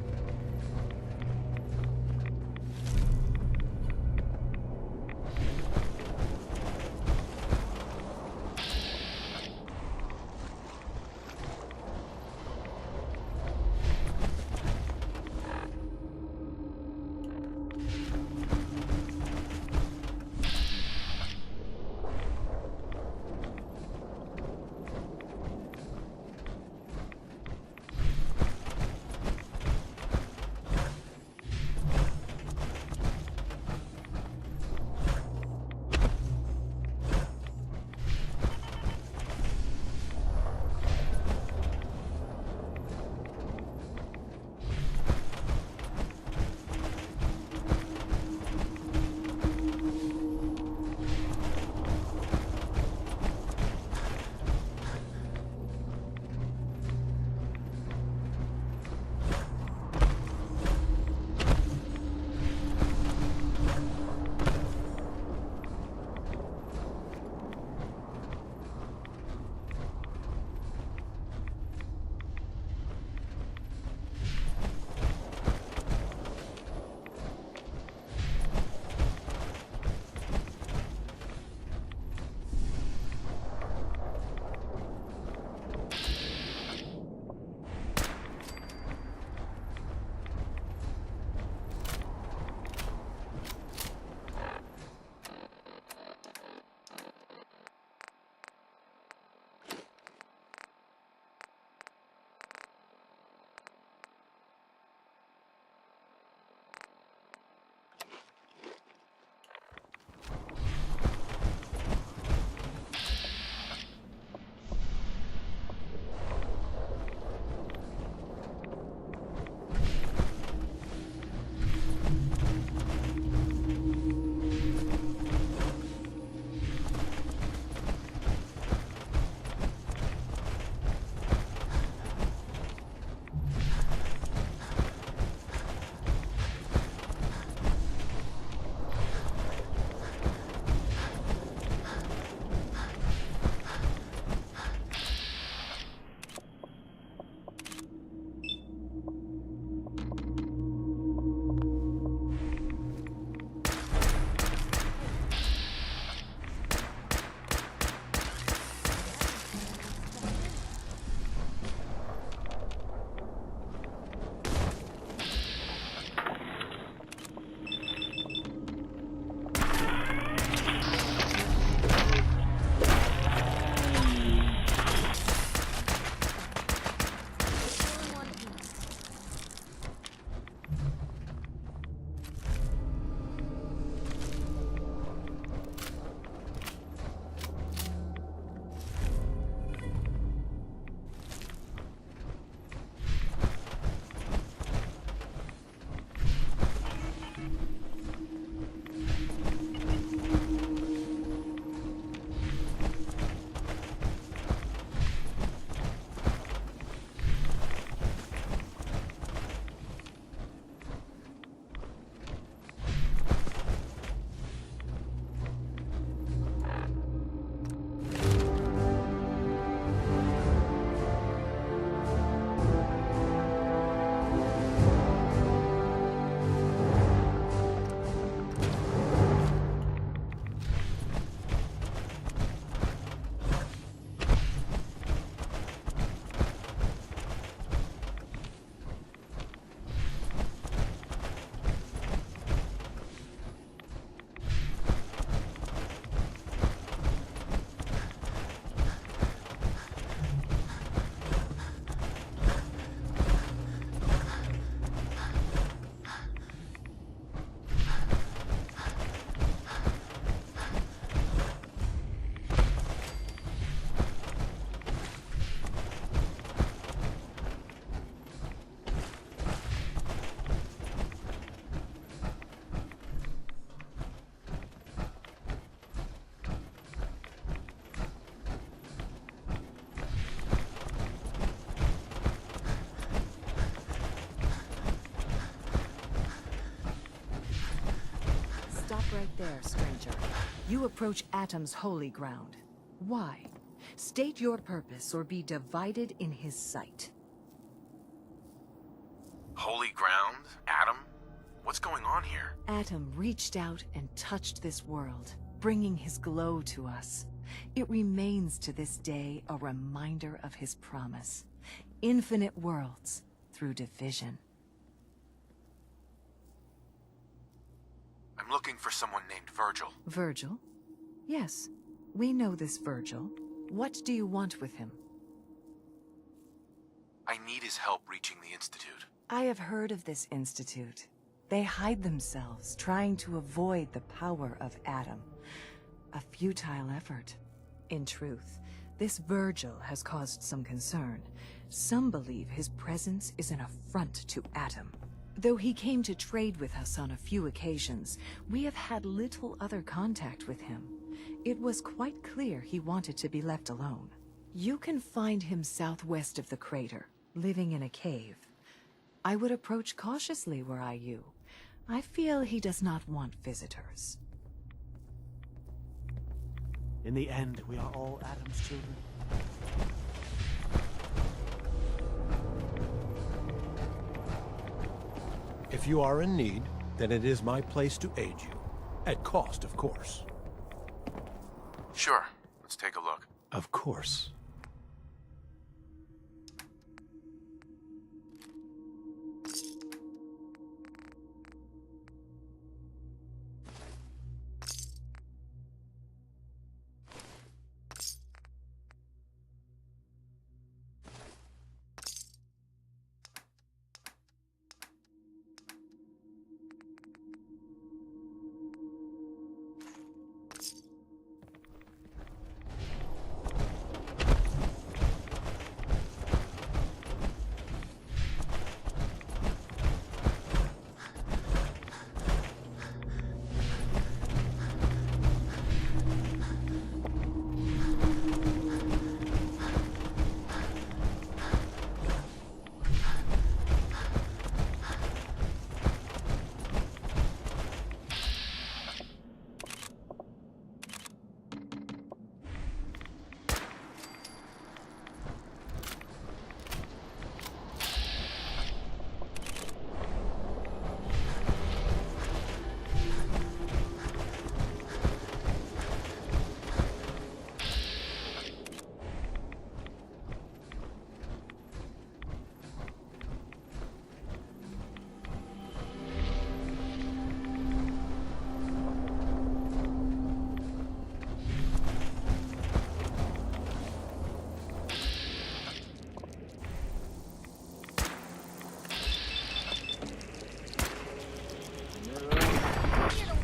Stop right there, stranger. You approach Atom's holy ground. Why? State your purpose or be divided in his sight. Holy ground? Atom? What's going on here? Atom reached out and touched this world, bringing his glow to us. It remains to this day a reminder of his promise. Infinite worlds through division. I'm looking for someone named Virgil. Virgil? Yes, we know this Virgil. What do you want with him? I need his help reaching the Institute. I have heard of this institute. They hide themselves, trying to avoid the power of Atom. A futile effort. In truth, this Virgil has caused some concern. Some believe his presence is an affront to Atom. Though he came to trade with us on a few occasions, we have had little other contact with him. It was quite clear he wanted to be left alone. You can find him southwest of the crater, living in a cave. I would approach cautiously were I you. I feel he does not want visitors. In the end, we are all Atom's children. If you are in need, then it is my place to aid you. At cost, of course. Sure. Let's take a look. Of course.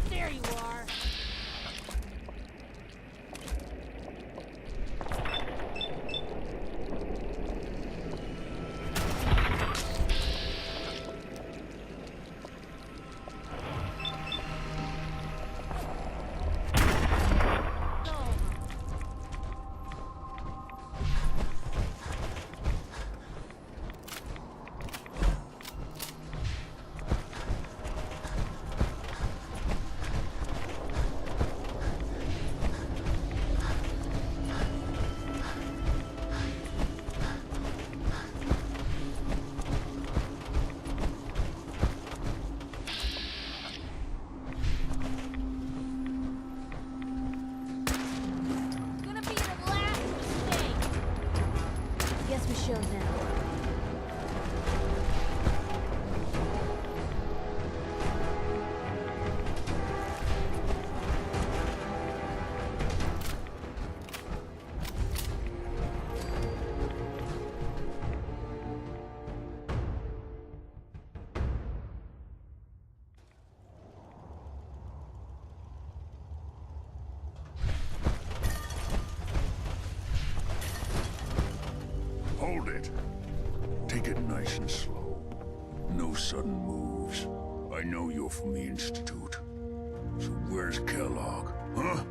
There you are. Guess we showed them. Hold it. Take it nice and slow. No sudden moves. I know you're from the Institute. So where's Kellogg, huh?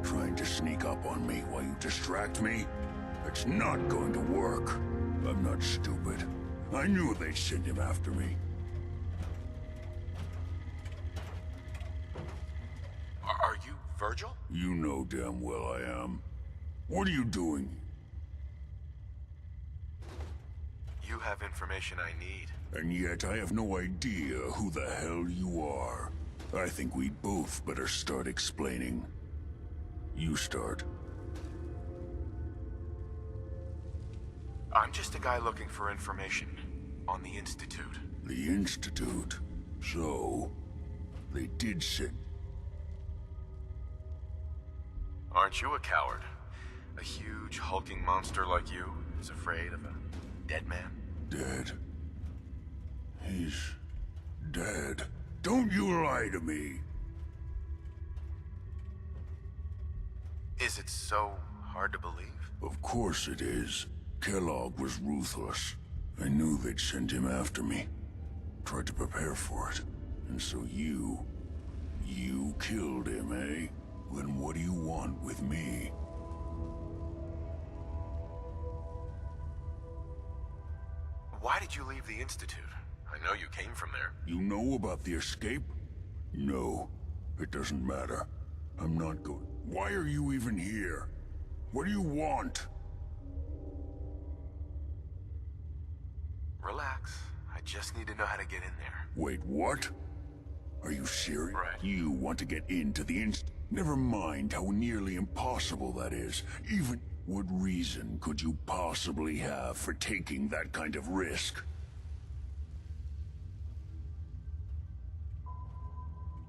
Trying to sneak up on me while you distract me? It's not going to work. I'm not stupid. I knew they'd send him after me. Virgil? You know damn well I am. What are you doing? You have information I need. And yet I have no idea who the hell you are. I think we both better start explaining. You start. I'm just a guy looking for information on the Institute. The Institute? So, they did sit. Aren't you a coward? A huge, hulking monster like you is afraid of a dead man? Dead? He's dead. Don't you lie to me! Is it so hard to believe? Of course it is. Kellogg was ruthless. I knew they'd send him after me. Tried to prepare for it. And so you killed him, eh? Then what do you want with me? Why did you leave the Institute? I know you came from there. You know about the escape? No, it doesn't matter. I'm not going. Why are you even here? What do you want? Relax. I just need to know how to get in there. Wait, what? Are you serious? Right. You want to get into the Never mind how nearly impossible that is. Even what reason could you possibly have for taking that kind of risk?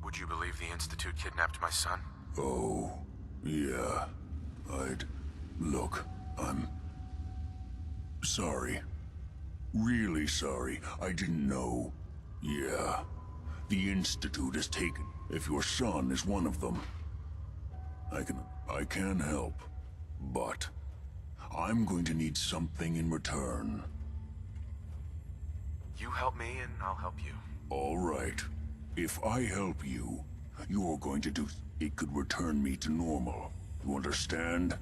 Would you believe the Institute kidnapped my son? Oh, yeah. Look, I'm sorry. Really sorry. I didn't know. Yeah. The Institute is taken. If your son is one of them, I can help. But I'm going to need something in return. You help me and I'll help you. All right. If I help you, you're going to do... It could return me to normal. You understand?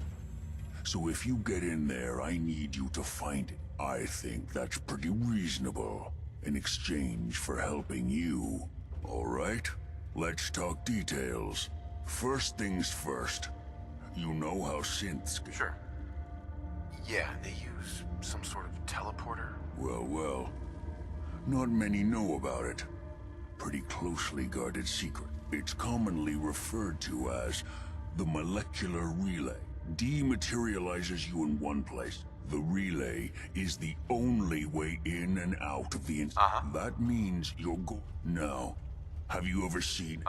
So if you get in there, I need you to find it. I think that's pretty reasonable. In exchange for helping you. All right? Let's talk details. First things first. You know how synths... Sure. Yeah, they use some sort of teleporter. Well. Not many know about it. Pretty closely guarded secret. It's commonly referred to as the molecular relay. Dematerializes you in one place. The relay is the only way in and out of the That means you're Now, have you ever seen...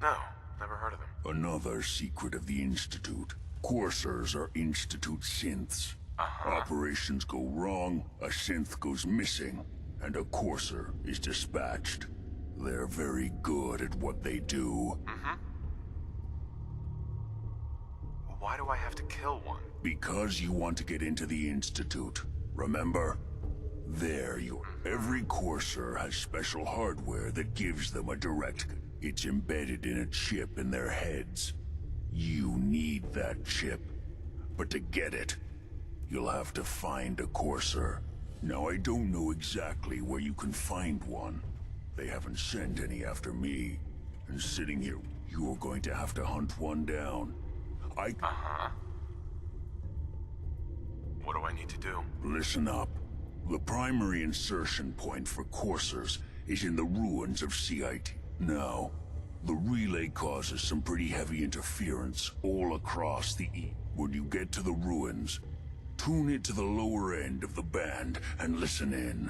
No, never heard of them. Another secret of the Institute. Coursers are Institute synths. Operations go wrong, a synth goes missing, and a courser is dispatched. They're very good at what they do. Why do I have to kill one? Because you want to get into the Institute. Remember? There you are. Every courser has special hardware that gives them a direct... It's embedded in a chip in their heads. You need that chip. But to get it, you'll have to find a courser. Now, I don't know exactly where you can find one. They haven't sent any after me. And sitting here, you're going to have to hunt one down. What do I need to do? Listen up. The primary insertion point for coursers is in the ruins of CIT. Now, the relay causes some pretty heavy interference all across the E. When you get to the ruins, tune it to the lower end of the band and listen in.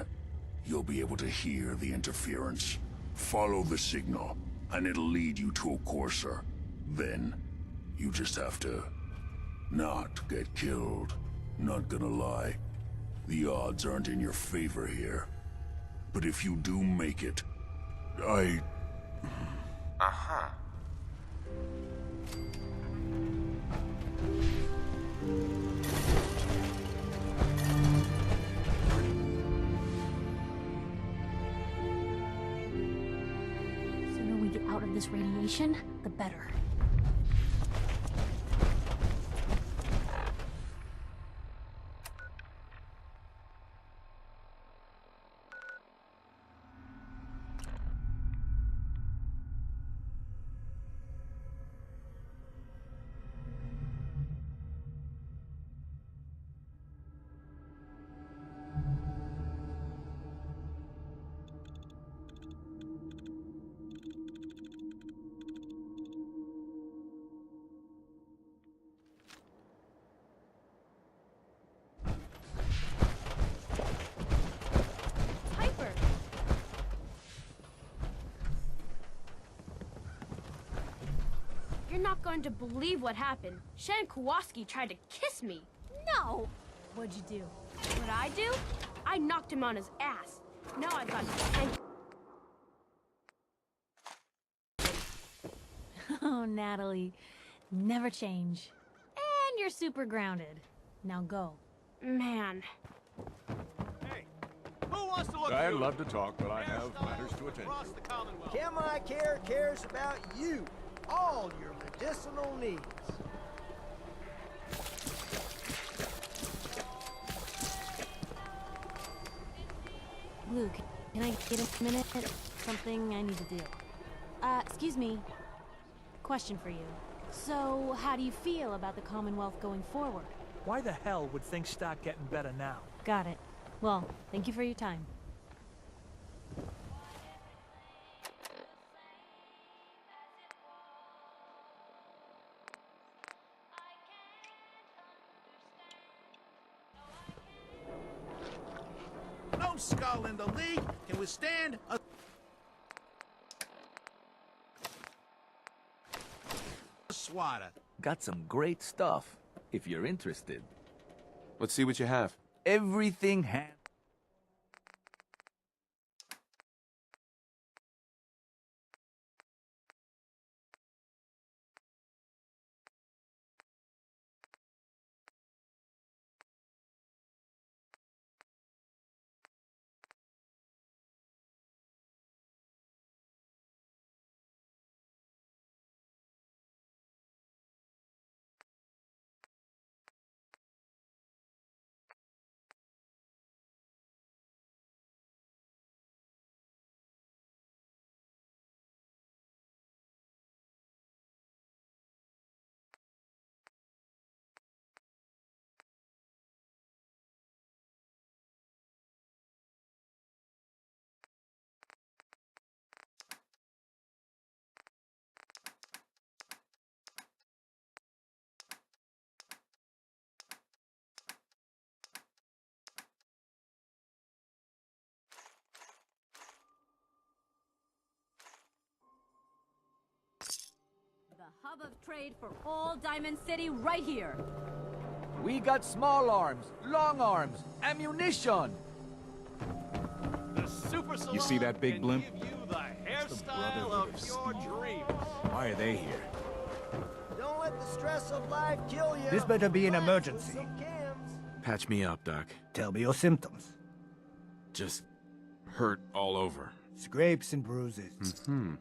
You'll be able to hear the interference. Follow the signal, and it'll lead you to a courser. Then, you just have to not get killed. Not gonna lie, the odds aren't in your favor here. But if you do make it, The sooner we get out of this radiation, the better. You're not going to believe what happened. Shan Kowalski tried to kiss me. No! What'd you do? What I do? I knocked him on his ass. Now I've got 10. Oh, Natalie. Never change. And you're super grounded. Now go. Man. Who wants to look I'd good? love to talk, but I have matters to attend to. Kim I Care cares about you. All your medicinal needs. Luke, can I get a minute? Something I need to do. Excuse me. Question for you. So, how do you feel about the Commonwealth going forward? Why the hell would things start getting better now? Got it. Well, thank you for your time. No skull in the league can withstand a... swatter. Got some great stuff, if you're interested. Let's see what you have. Everything hand... The hub of trade for all Diamond City right here. We got small arms, long arms, ammunition. The super salon You see that big can blimp? give you the hairstyle of your dreams. Why are they here? Don't let the stress of life kill you. This better be an emergency. Patch me up, Doc. Tell me your symptoms. Just hurt all over. Scrapes and bruises. Mm-hmm.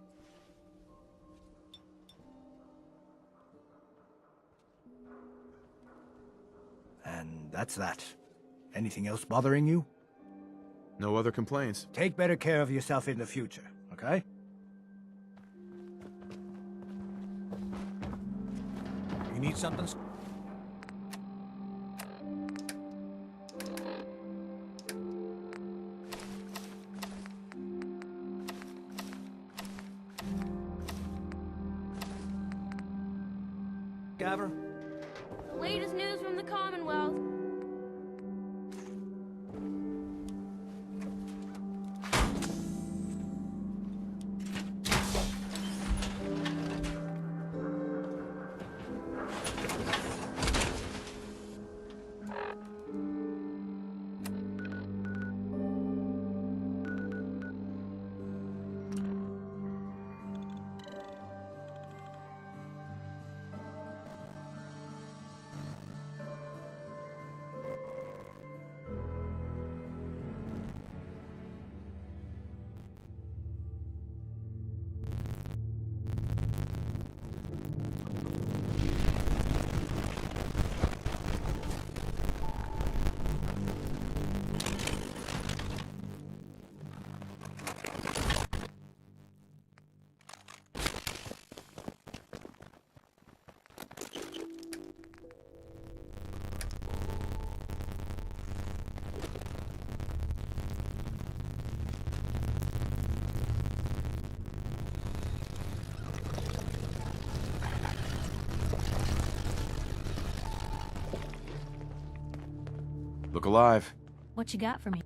And that's that. Anything else bothering you? No other complaints. Take better care of yourself in the future, okay? You need something? Gavin? Latest news from the Commonwealth. Look alive. What you got for me?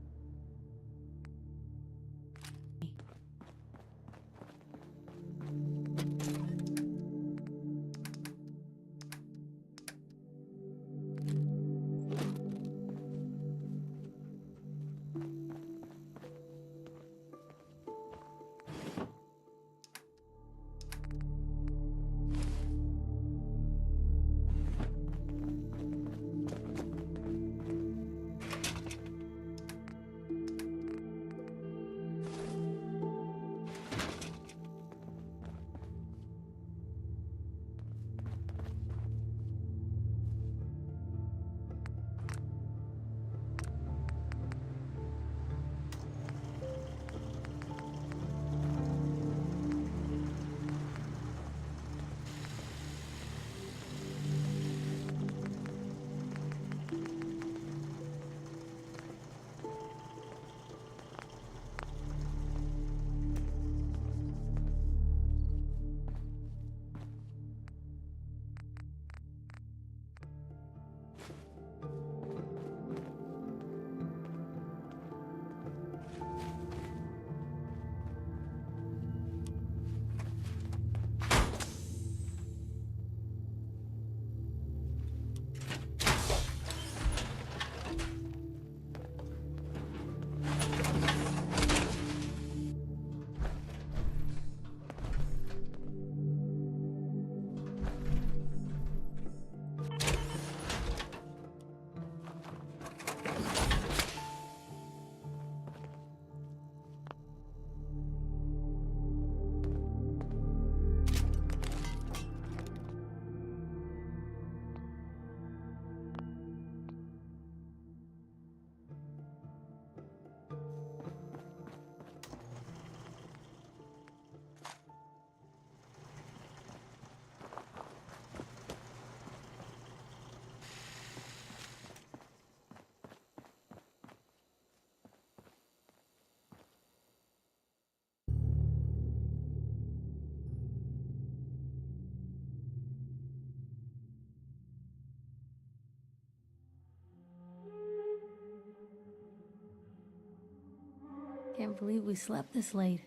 Can't believe we slept this late.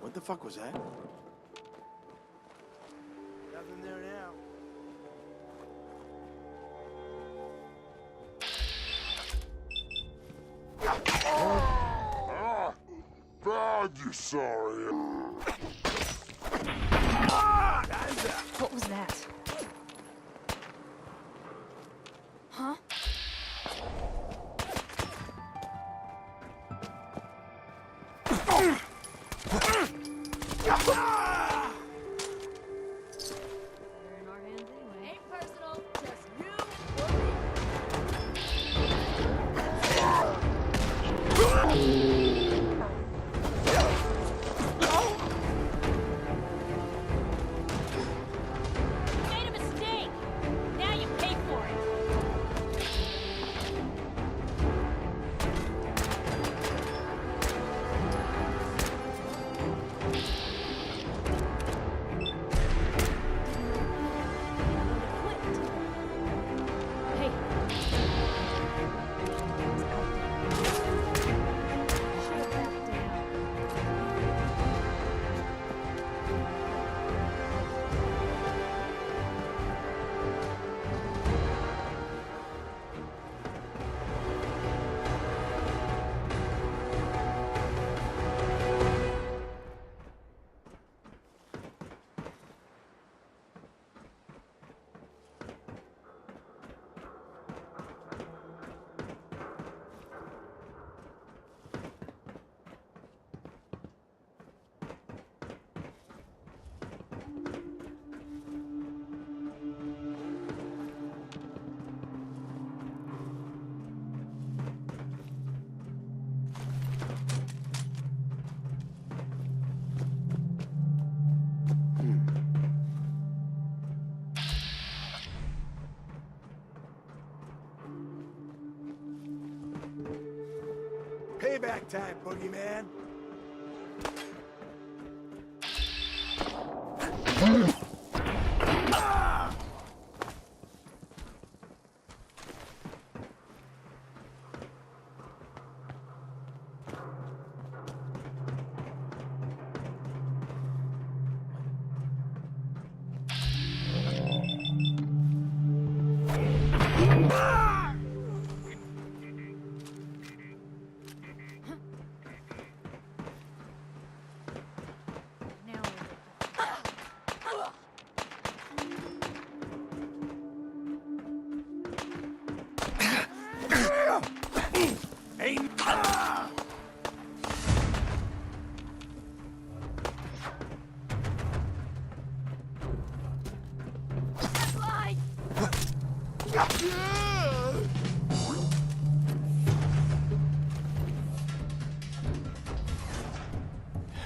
What the fuck was that? Nothing there now. God, you sorry. What was that? Huh? Ain't personal, just you Made a mistake. Now you pay for it. Payback time, boogeyman.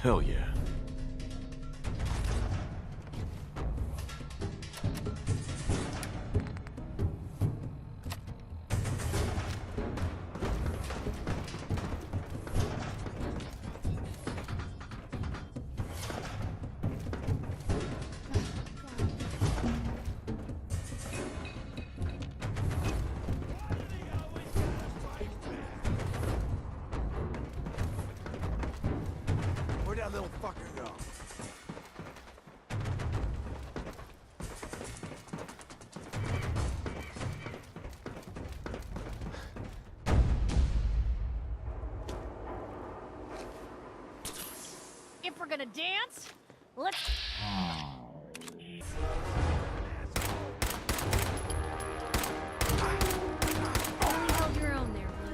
Hell yeah. Where'd that little fucker go? If we're gonna dance, let's... You held your own there, Blue.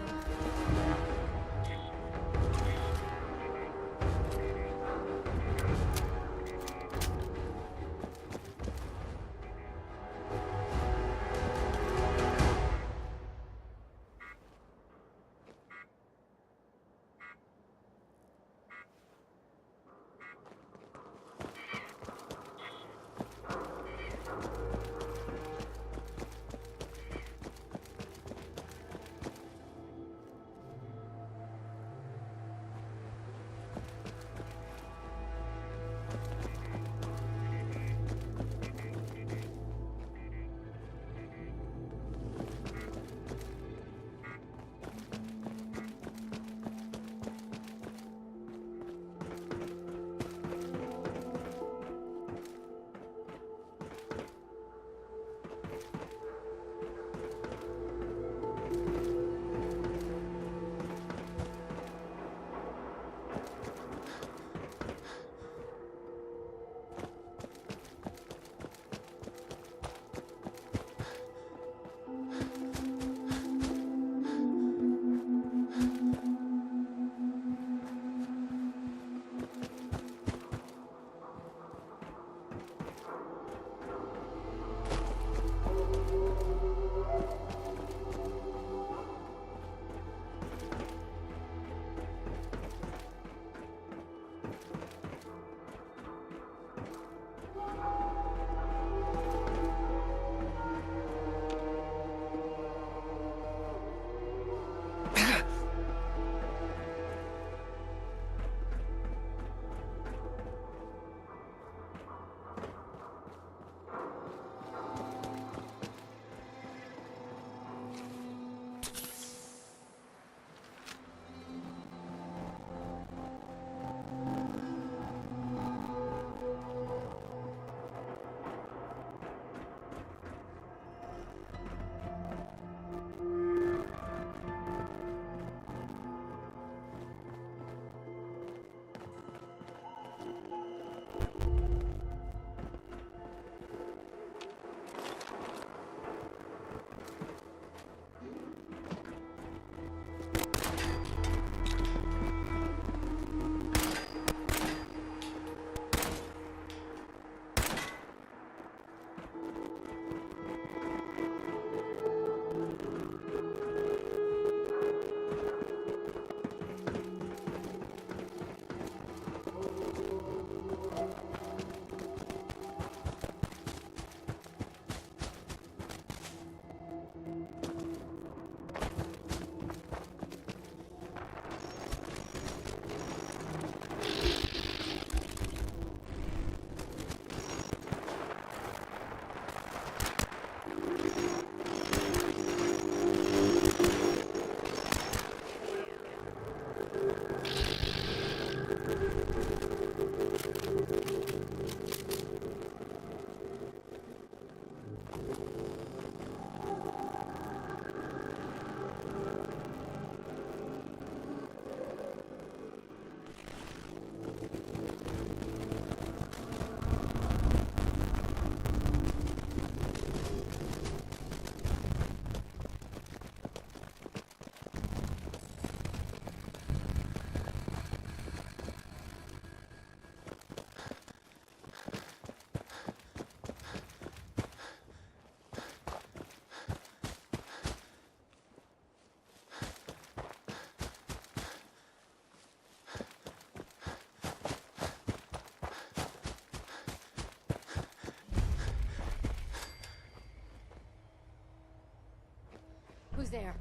Who's there?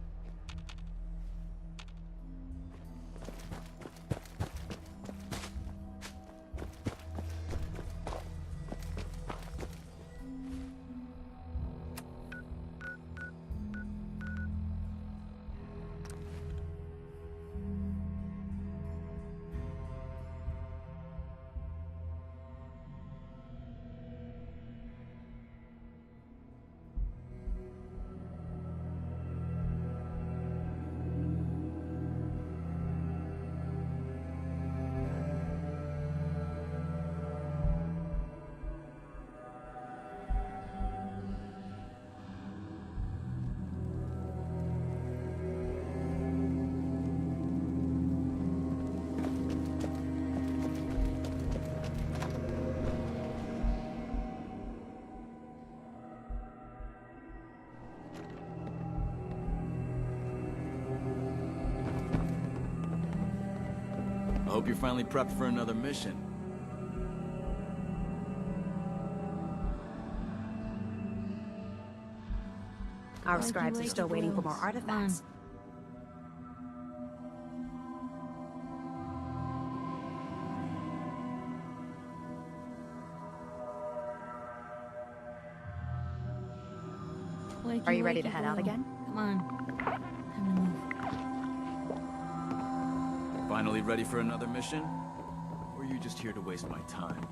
I hope you're finally prepped for another mission. Our scribes are still waiting for more artifacts. Are you ready to head out again? Come on. Time to move. Finally ready for another mission? Or are you just here to waste my time?